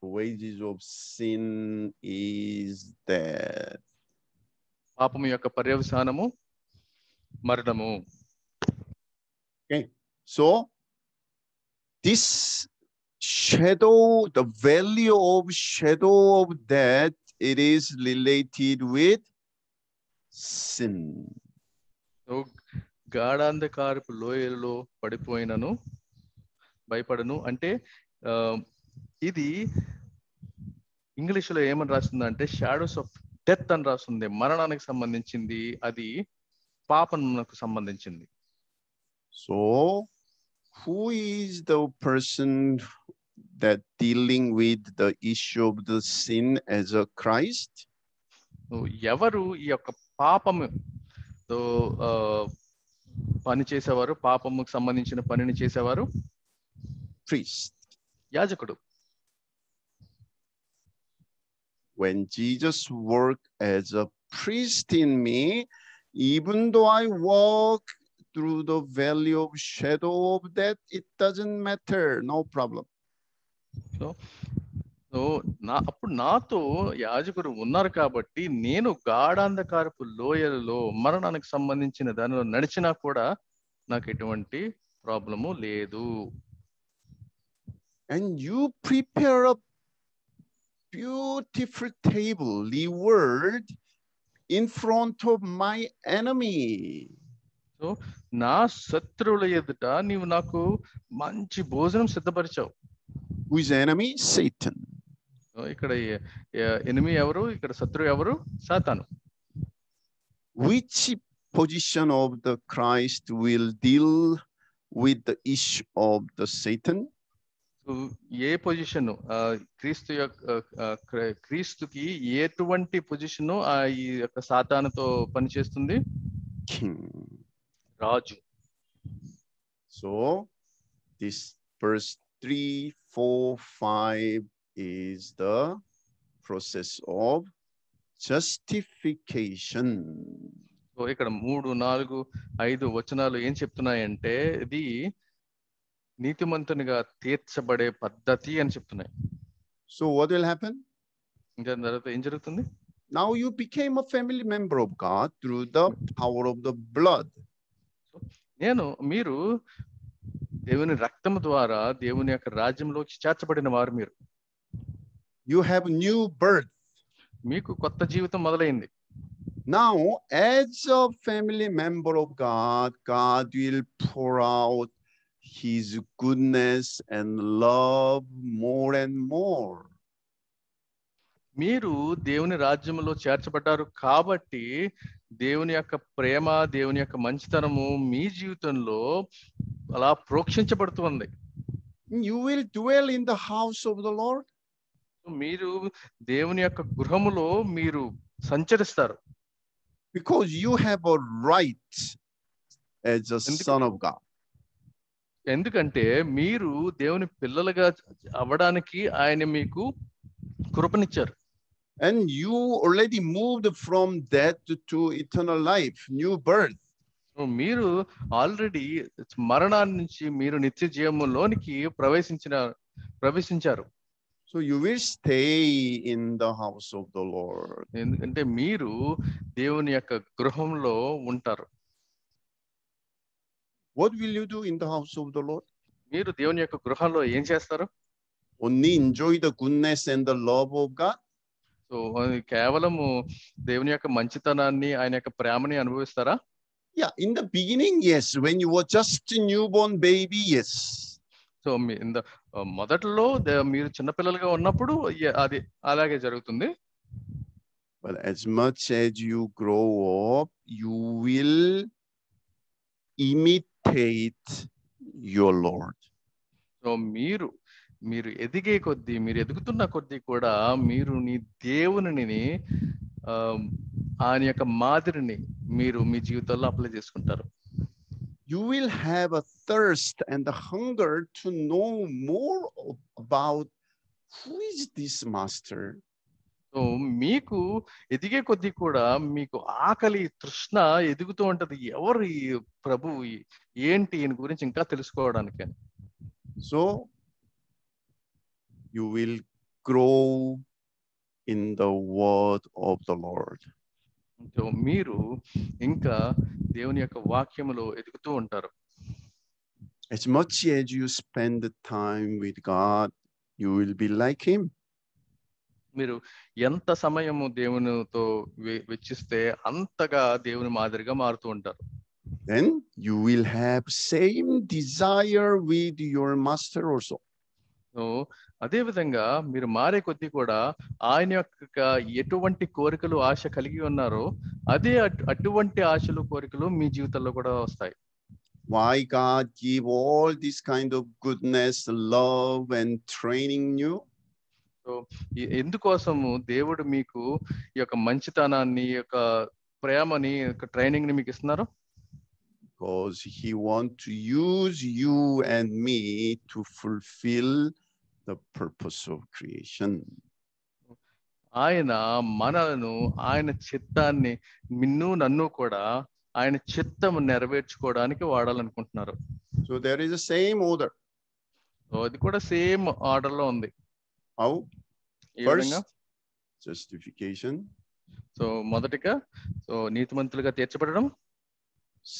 The wages of sin is death. పాపము యొక్క పర్యవసానము మరణము. Okay, so this shadow, the value of shadow of death, it is related with sin. So గాఢాంధకారపు లోయలలో పడిపోయినను భయపడను అంటే ఇది ఇంగ్లీష్ లో ఏమని రాస్తుందంటే షాడోస్ ఆఫ్ డెత్ అని రాస్తుంది. మరణానికి సంబంధించింది, అది పాపమునకు సంబంధించింది. So who is the person that dealing with the issue of the sin as a Christ? ఎవరు ఈ యొక్క పాపము పని చేసేవారు, పాపముకు సంబంధించిన పనిని చేసేవారు? Priest. యాజకుడు. When Jesus worked as a priest in me, even though I walk through the valley of shadow of death, it doesn't matter, no problem. So అప్పుడు నాతో యాజకుడు ఉన్నారు కాబట్టి నేను గాఢాంధకారపు లోయలలో మరణానికి సంబంధించిన దానిలో నడిచినా కూడా నాకు ఎటువంటి ప్రాబ్లము లేదు. And you prepare a beautiful table, the word, in front of my enemy. So నా శత్రువుల ఎదుట నీవు నాకు మంచి భోజనం సిద్ధపరిచావు. Who is the enemy? Satan. ఇక్కడ ఎనిమి ఎవరు? ఇక్కడ శత్రువు ఎవరు? సాతాను. Which position of the Christ will deal with the issue of the Satan? ఏ పొజిషన్ క్రీస్తుకి ఎటువంటి పొజిషన్ ఈ యొక్క సాతానుతో పనిచేస్తుంది? King. రాజు. So this verse 3, 4, 5 is the process of justification. So ఇక్కడ 3, 4, 5 వచనాలు ఏం చెప్తున్నాయంటే ఇది నీతిమంతునిగా తీర్చబడే పద్ధతి అని చెప్తున్నాయి. So what will happen? ఇంకా తర్వాత ఏం జరుగుతుంది? Now you became a family member of God through the power of the blood. మీరు దేవుని రక్తము ద్వారా దేవుని యొక్క రాజ్యంలోకి చేర్చబడిన వారు. మీరు You have new birth. మీకు కొత్త జీవితం మొదలైంది. Now, as a family member of God, God will pour out His goodness and love more and more. మీరు దేవుని రాజ్యంలో చేర్చబడ్డారు కాబట్టి దేవుని యొక్క ప్రేమ, దేవుని యొక్క మంచితనము మీ జీవితంలో అలా ప్రోక్షించబడుతుంది. You will dwell in the house of the Lord. మీరు దేవుని యొక్క గృహములో మీరు సంచరిస్తారు. Because you have a right as a son of God. ఎందుకంటే మీరు దేవుని పిల్లలుగా అవ్వడానికి ఆయన మీకు కృపనిచ్చారు. And you already moved from death to eternal life, new birth. మీరు ఆల్రెడీ మరణాన్ని నుంచి మీరు నిత్య జీవములోనికి ప్రవేశించారు. So you will stay in the house of the Lord. ఎందుకంటే మీరు దేవుని యొక్క గృహంలో ఉంటారు. What will you do in the house of the Lord? మీరు దేవుని యొక్క గృహంలో ఏం చేస్తారు? Only enjoy the goodness and the love of God? So కేవలము దేవుని యొక్క మంచితనాన్ని, ఆయన యొక్క ప్రేమని అనుభవిస్తారా? Yeah, in the beginning, yes. When you were just a newborn baby, yes. So మొదట్లో మీరు చిన్నపిల్లలుగా ఉన్నప్పుడు అది అలాగే జరుగుతుంది. But as much as you grow up, you will imitate your Lord. So మీరు ఎదిగే కొద్దీ, మీరు ఎదుగుతున్న కొద్దీ కూడా మీరు నీ దేవునిని ఆయన యొక్క మాదిరిని మీరు మీ జీవితంలో అప్లై చేసుకుంటారు. You will have a thirst and a hunger to know more about who is this master. So మీకు ఎదిగే కొద్దీ కూడా మీకు ఆకలి, తృష్ణ ఎదుగుతూ ఉంటది. ఎవరు ఈ ప్రభు, ఏంటి ఈయన గురించి ఇంకా తెలుసుకోవడానికి. So you will grow in the word of the Lord. So మీరు ఇంకా దేవుని యొక్క వాక్యములో ఎదుగుతూ ఉంటారు. As much as you spend the time with God, you will be like Him. మీరు ఎంత సమయము దేవునితో వెచ్చిస్తే అంతగా దేవుని మాదిరిగా మారుతూ ఉంటారు. Then you will have same desire with your master also. So అదే విధంగా మీరు మారే కొద్దీ కూడా ఆయన యొక్క ఎటువంటి కోరికలు, ఆశ కలిగి ఉన్నారో అదే అటువంటి ఆశలు, కోరికలు మీ జీవితంలో కూడా వస్తాయి. Why God give all this kind of goodness, love and training you? So ఎందుకోసము దేవుడు మీకు ఈ యొక్క మంచితనాన్ని, ఈ యొక్క ప్రేమని, ఈ యొక్క ట్రైనింగ్ ని మీకు ఇస్తున్నారు? Because He want to use you and me to fulfill the purpose of creation. ఆయన మనను, ఆయన చిత్తాన్ని, నన్ను కూడా ఆయన చిత్తము నెరవేర్చుకోవడానికి వాడాలనుకుంటున్నారు. So there is the same order. So అది కూడా సేమ్ ఆర్డర్ లో ఉంది. How? First, justification. సో మొదటిగా నీతిమంతులుగా తీర్చబడడం.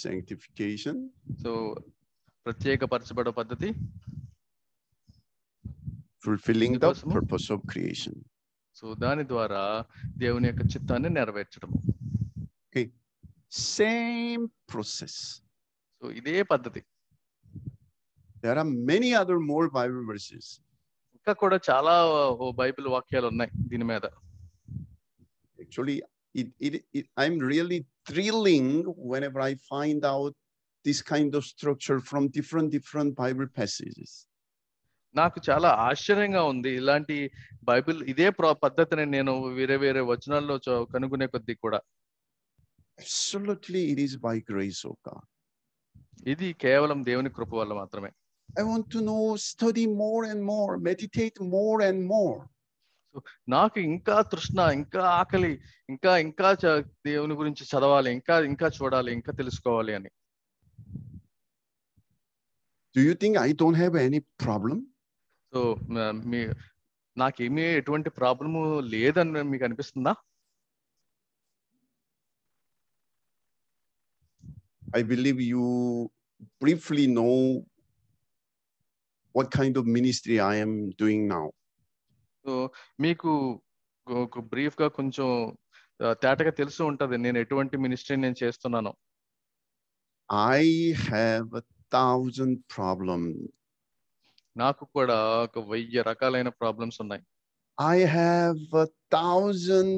Sanctification. సో ప్రత్యేకపరచబడే పద్ధతి. Fulfilling the purpose of creation. So దాని ద్వారా దేవుని యొక్క చిత్తాన్ని నెరవేర్చడం. Okay. Same process. సో ఇదే పద్ధతి. There are many other more Bible verses. ఇంకా కూడా చాలా బైబిల్ వాక్యాలు ఉన్నాయి దీని మీద. Actually, I'm really thrilling whenever I find out this kind of structure from different Bible passages. నాకు చాలా ఆశ్చర్యంగా ఉంది ఇలాంటి బైబిల్ ఇదే పద్ధతిని నేను వేరే వచనాల్లో కనుగొనే కొద్దీ కూడా. Absolutely, it is by grace of God. ఇది కేవలం దేవుని కృప వల్ల మాత్రమే. I want to know, study more and more, meditate more and more. So నాకు ఇంకా తృష్ణ, ఇంకా ఆకలి, ఇంకా దేవుని గురించి చదవాలి, ఇంకా చూడాలి, ఇంకా తెలుసుకోవాలి అని. Do you think I don't have any problem? So నాకేమీ ఎటువంటి ప్రాబ్లము లేదని మీకు అనిపిస్తుందా? I believe you briefly know what kind of ministry I am doing now. So మీకు బ్రీఫ్ గా కొంచెం తేటగా తెలిసి ఉంటది నేను ఎటువంటి మినిస్ట్రీ నేను చేస్తున్నాను. I have 1,000 problems. నాకు కూడా ఒక 1000 రకాలైన ప్రాబ్లమ్స్ ఉన్నాయి. I have 1,000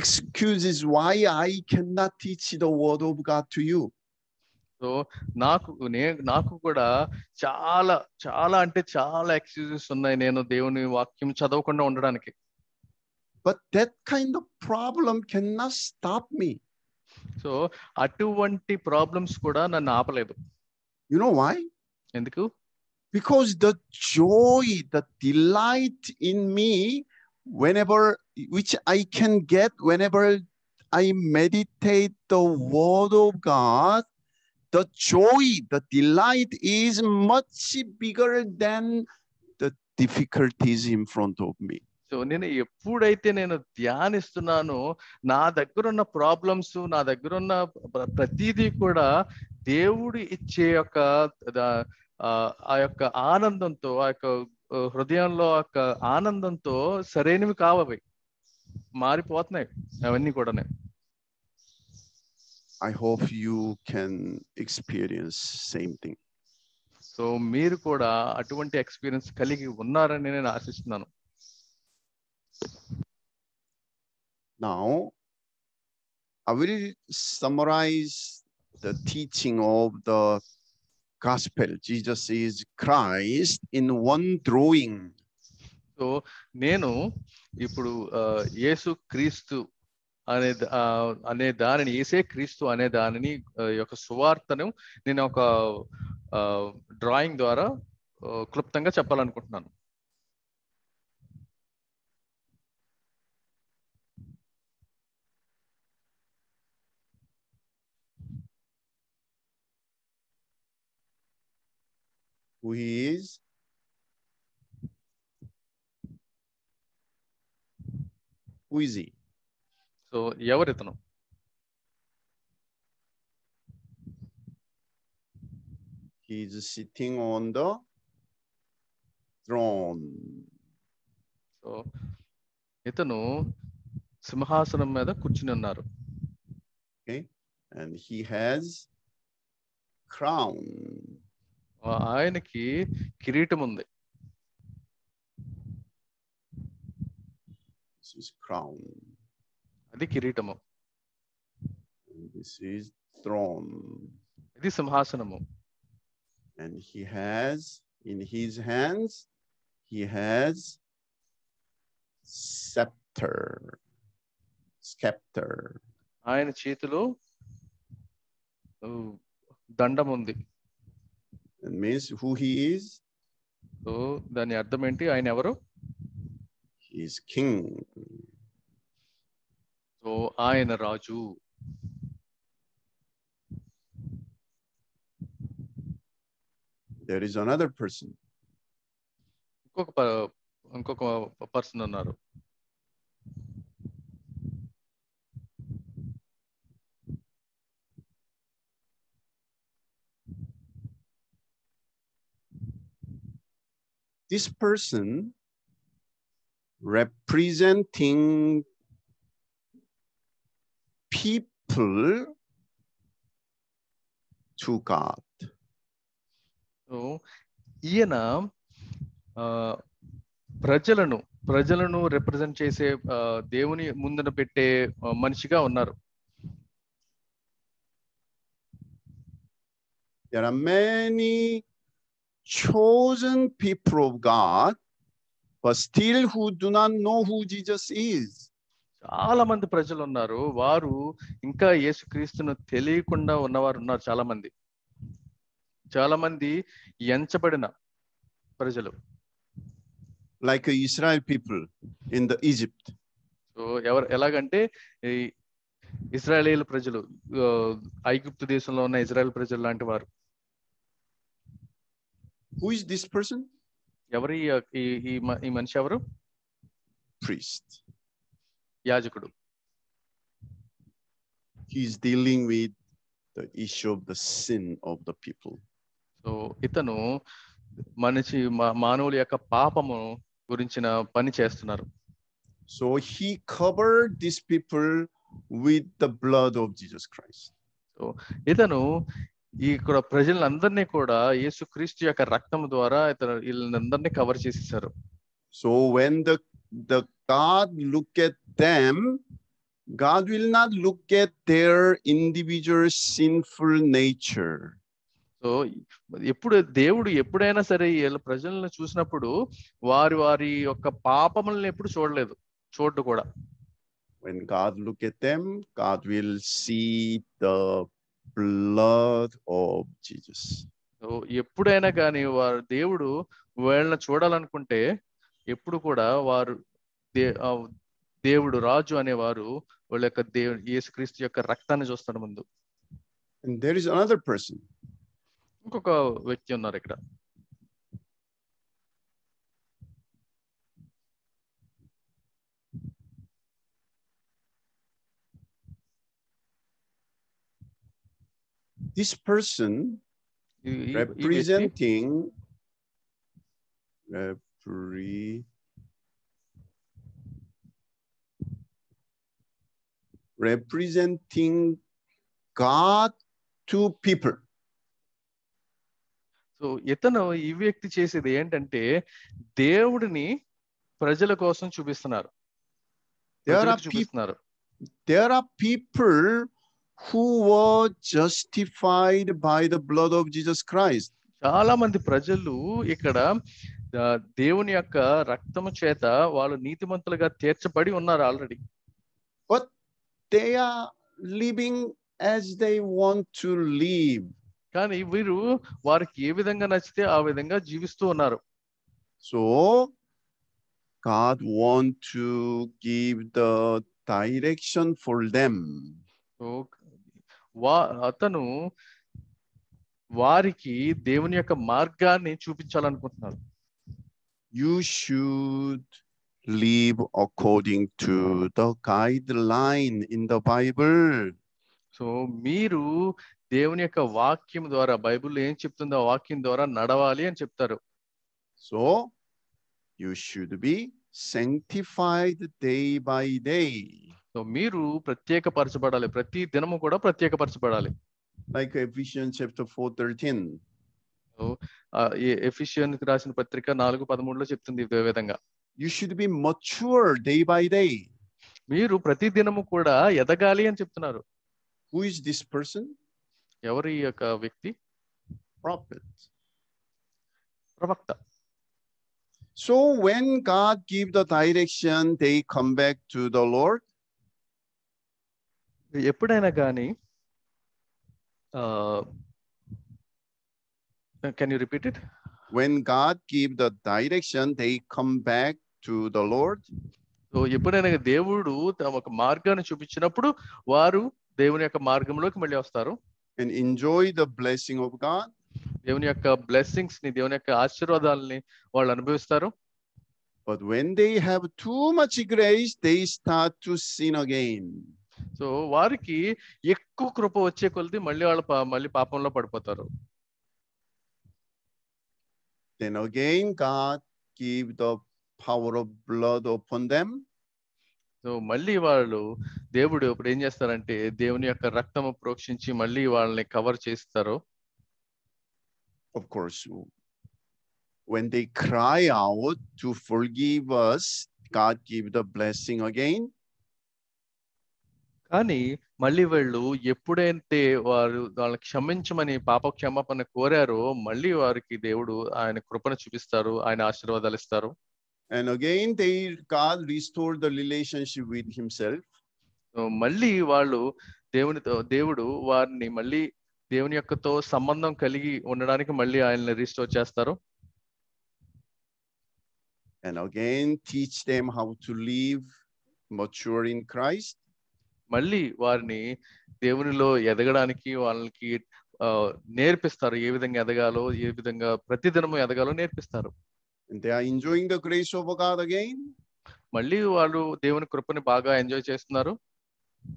excuses why I cannot teach the word of God to you. So నాకు కూడా చాలా చాలా అంటే చాలా ఎక్స్క్యూజెస్ ఉన్నాయి నేను దేవుని వాక్యం చదవకుండా ఉండడానికి. But that kind of problem cannot stop me. So అటువంటి ప్రాబ్లమ్స్ కూడా నన్ను ఆపలేదు. You know why? ఎందుకు? Because the joy, the delight in me, which I can get whenever I meditate the word of God, the joy, the delight is much bigger than the difficulties in front of me. So నేను ఎప్పుడైతే నేను ధ్యానిస్తున్నానో నా దగ్గర ఉన్న problems, నా దగ్గర ఉన్న ప్రతిదీ కూడా దేవుడు ఇచ్చే యొక్క ఆ యొక్క ఆనందంతో, ఆ యొక్క హృదయంలో యొక్క ఆనందంతో సరైనవి కావవి, మారిపోతున్నాయి అవన్నీ కూడా. I hope you can experience same thing. So మీరు కూడా అటువంటి ఎక్స్పీరియన్స్ కలిగి ఉన్నారని నేను ఆశిస్తున్నాను. Now, I will summarize the teaching of the gospel. Jesus is Christ in one drawing. So నేను ఇప్పుడు యేసు క్రీస్తు అనే దానిని, యేసే క్రీస్తు అనే దానిని యొక్క సువార్తను నేను ఒక డ్రాయింగ్ ద్వారా క్లుప్తంగా చెప్పాలనుకుంటున్నాను. Who he is? Who is he? So ఎవరితను? He is sitting on the throne. So ఇతను సింహాసనం మీద కూర్చుని ఉన్నారు. Okay, and he has crown. ఆయనకి కిరీటం ఉంది. This is crown. అది కిరీటము. This is throne. ఇది సింహాసనము. And he has in his hands, he has scepter. ఆయన చేతిలో దండం ఉంది. It means who he is. So దాని అర్థం ఏంటి? ఆయన ఎవరు? He is king. సో ఆయన రాజు. There is another person. ఇంకొక పర్సన్ ఉన్నారు. This person representing people to God. So ఈయన ప్రజలను రిప్రజెంట్ చేసే దేవుని ముందున పెట్టే మనిషిగా ఉన్నారు. There are many chosen people of God, but still who do not know who Jesus is. చాలా మంది ప్రజలు ఉన్నారు, వారు ఇంకా యేసుక్రీస్తును తెలియకుండా ఉన్నవారు ఉన్నారు. చాలా మంది ఎంచబడిన ప్రజలు, like Israel people in the Egypt. So ఎలాగంటే ఇజ్రాయేలు ప్రజలు, ఐగుప్తు దేశంలో ఉన్న ఇజ్రాయేల్ ప్రజలు లాంటి వారు. Who is this person? ఎవరు ఈ మనిషి? ఎవరు? Priest. యాజకుడు. He is dealing with the issue of the sin of the people. So ఇతను మానవుల యొక్క పాపము గురించిన పని చేస్తున్నారు. So he covered these people with the blood of Jesus Christ. So ఇతను ఇక్కడ ప్రజలందరినీ కూడా యేసుక్రీస్తు యొక్క రక్తం ద్వారా ఇతను వీళ్ళందరినీ కవర్ చేసేసారు. So when the God look at them, God will not look at their individual sinful nature. So దేవుడు ఎప్పుడైనా సరే వీళ్ళ ప్రజలను చూసినప్పుడు వారి యొక్క పాపములను ఎప్పుడు చూడడు కూడా. When God look at them, God will see the blood of Jesus. So ఎప్పుడైనా కానీ దేవుడు వీళ్ళని చూడాలనుకుంటే ఎప్పుడు కూడా దేవుడు రాజు అనేవారు వాళ్ళ యొక్క యేసుక్రీస్తు యొక్క రక్తాన్ని చూస్తాడు ముందు. And there is another person. ఇంకొక వ్యక్తి ఉన్నారు ఇక్కడ. This person representing God to people. So ఇతను ఈ వ్యక్తి చేసేది ఏంటంటే దేవుడిని ప్రజల కోసం చూపిస్తున్నారు. There are people who were justified by the blood of Jesus Christ. చాలా మంది ప్రజలు ఇక్కడ దేవుని యొక్క రక్తము చేత వాళ్ళు నీతిమంతులుగా తీర్చబడి ఉన్నారు already. But they are living as they want to live. కానీ వీరు వారికి ఏ విధంగా నచ్చితే ఆ విధంగా జీవిస్తూ ఉన్నారు. So God want to give the direction for them. అతను వారికి దేవుని యొక్క మార్గాన్ని చూపించాలనుకుంటున్నారు. You should live according to the guideline in the Bible. So మీరు దేవుని యొక్క వాక్యం ద్వారా బైబిల్ ఏం చెప్తుందో ఆ వాక్యం ద్వారా నడవాలి అని చెప్తారు. So you should be sanctified day by day. So మీరు ప్రత్యేకపరచబడాలి, ప్రతి దినము కూడా ప్రత్యేకపరచబడాలి. Like Ephesians chapter 4:13. సో ఎఫెసియన్స్కి రాసిన పత్రిక 4:13లో చెప్తుంది ఇదే విధంగా. You should be mature day by day. మీరు ప్రతి దినము కూడా ఎదగాలి అని చెప్తున్నారు. Who is this person? ఎవరు ఈ యొక్క వ్యక్తి? Prophet. ప్రవక్త. So when God give the direction, they come back to the Lord. ఎప్పుడైనా కానీ can you repeat it? When God give the direction, they come back to the Lord. So ఎప్పుడైనా దేవుడు ఒక మార్గాన్ని చూపించినప్పుడు వారు దేవుని యొక్క మార్గంలోకి మళ్ళీ వస్తారు. And enjoy the blessing of God. దేవుని యొక్క బ్లెస్సింగ్స్ ని, దేవుని యొక్క ఆశీర్వాదాలని వాళ్ళు అనుభవిస్తారు. But when they have too much grace, they start to sin again. So వారికి ఎక్కువ కృప వచ్చే కొలది మళ్ళీ పాపంలో పడిపోతారు. Then again God give the power of blood upon them. So మళ్ళీ దేవుడు ఇప్పుడు ఏం చేస్తారంటే దేవుని యొక్క రక్తము ప్రోక్షించి మళ్ళీ వాళ్ళని కవర్ చేస్తారు. Of course, when they cry out to forgive us, God give the blessing again. కానీ మళ్ళీ ఎప్పుడైతే వాళ్ళని క్షమించమని పాప క్షమాపణ కోరారో మళ్ళీ వారికి దేవుడు ఆయన కృపను చూపిస్తారు, ఆయన ఆశీర్వాదాలు ఇస్తారు. And again God restored the relationship with himself. మళ్ళీ దేవుడు వారిని మళ్ళీ దేవుని యొక్కతో సంబంధం కలిగి ఉండడానికి మళ్ళీ ఆయన్ని రిస్టోర్ చేస్తారు. And again teach them how to live mature in Christ. మళ్ళీ వారిని దేవునిలో ఎదగడానికి వాళ్ళకి నేర్పిస్తారు, ఏ విధంగా ఎదగాలో, ఏ విధంగా ప్రతిదినము ఎదగాలో నేర్పిస్తారు. And they are enjoying the grace of God again. మళ్ళీ వాళ్ళు దేవుని కృపని బాగా ఎంజాయ్ చేస్తున్నారు.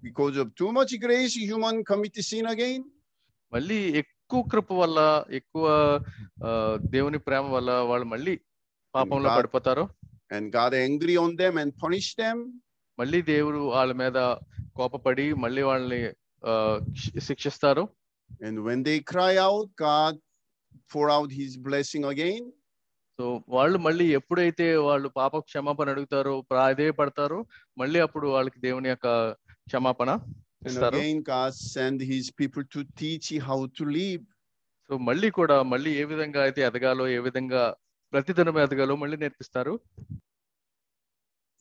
Because of too much grace, human commit sin again. మళ్ళీ ఎక్కువ కృప వల్ల, ఎక్కువ దేవుని ప్రేమ వల్ల వాళ్ళు మళ్ళీ పాపంలో పడిపోతారు. And God angry on them and punish them. మళ్ళీ దేవుడు వాళ్ళ మీద కోపపడి మళ్ళీ వాళ్ళని శిక్షిస్తారు. And when they cry out, God pour out his blessing again. So వాళ్ళు మళ్ళీ ఎప్పుడైతే వాళ్ళు పాప క్షమాపణ అడుగుతారో ప్రాధేయపడతారో మళ్ళీ అప్పుడు వాళ్ళకి దేవుని యొక్క క్షమాపణ ఇస్తారు. And again God send his people to teach how to live. So మళ్ళీ కూడా మళ్ళీ ఏ విధంగా అయితే ఎదగాలో ఏ విధంగా ప్రతిదినం ఎదగాలో మళ్ళీ నేర్పిస్తారు.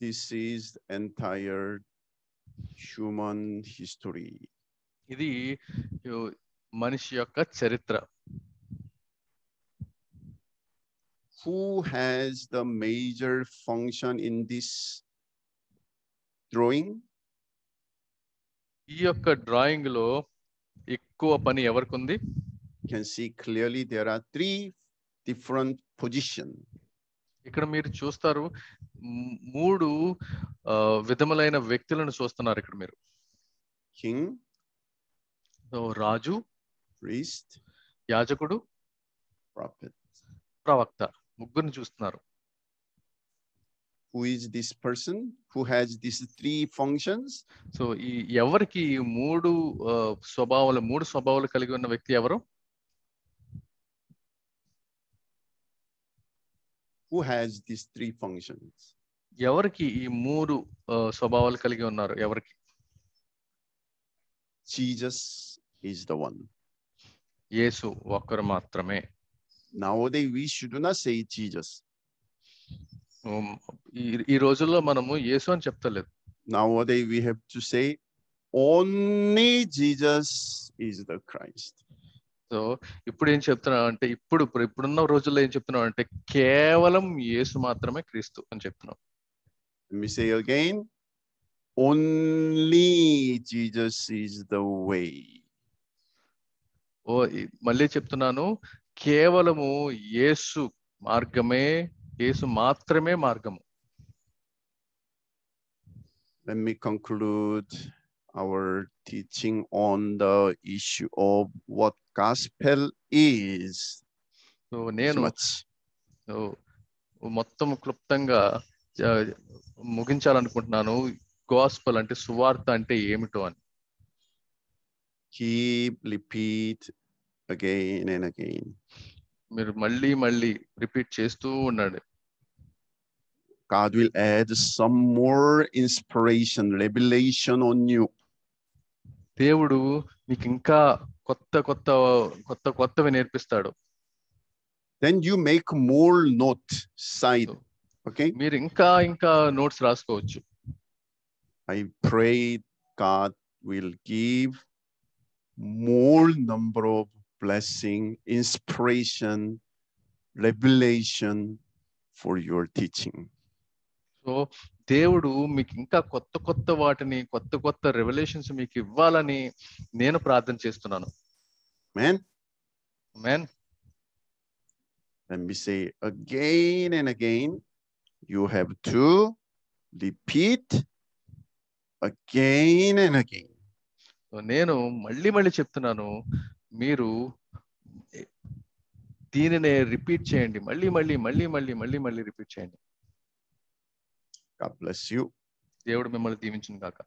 This is entire human history. ఇది మనిషి యొక్క చరిత్ర. Who has the major function in this drawing? ఈ యొక్క డ్రాయింగ్ లో ఎక్కువ పని ఎవరికి ఉంది? You can see clearly there are 3 different positions. ఇక్కడ మీరు చూస్తారు 3 విధములైన వ్యక్తులను చూస్తున్నారు ఇక్కడ మీరు. King, రాజు, priest, యాజకుడు, prophet. ప్రవక్త, ముగ్గురిని చూస్తున్నారు. Who is this person who has these 3 functions? So ఈ ఎవరికి 3 స్వభావాలు కలిగి ఉన్న వ్యక్తి ఎవరు? Who has these 3 functions? ఎవరికి ఈ 3 స్వభావాలు కలిగి ఉన్నారు? ఎవరికి? Jesus is the one. యేసు ఒక్కరు మాత్రమే. Nowadays we should not say Jesus. ఈ రోజుల్లో మనము యేసు అని చెప్తలేదు. Nowadays we have to say only Jesus is the Christ. So ఇప్పుడు ఏం చెప్తున్నాం అంటే ఇప్పుడున్న రోజుల్లో ఏం చెప్తున్నాం అంటే కేవలం యేసు మాత్రమే క్రీస్తు అని చెప్తున్నాం. Let me say again, only Jesus is the way. మళ్ళీ చెప్తున్నాను, కేవలము యేసు మార్గమే, యేసు మాత్రమే మార్గము. Let me conclude our teaching on the issue of what gospel is. So నేను మొత్తం క్లుప్తంగా ముగించాలనుకుంటున్నాను. గాస్పెల్ అంటే సువార్త అంటే ఏమిటో అని. Keep repeat again and again. మీరు మళ్ళీ రిపీట్ చేస్తూ ఉండండి. God will add some more inspiration, revelation on you. దేవుడు మీకు ఇంకా కొత్తవి నేర్పిస్తాడు. Then you make more note side. Okay? మీరు ఇంకా నోట్స్ రాసుకోవచ్చు. I pray God will give more number of blessing, inspiration, revelation for your teaching. So దేవుడు మీకు ఇంకా కొత్త వాటిని కొత్త రెవల్యూషన్స్ మీకు ఇవ్వాలని నేను ప్రార్థన చేస్తున్నాను. Amen. Amen. Let me say again and again, you have to repeat again and again. నేను మళ్ళీ చెప్తున్నాను, మీరు దీనినే రిపీట్ చేయండి. మళ్ళీ రిపీట్ చేయండి. God bless you. దేవుడు మిమ్మల్ని దీవించును గాక.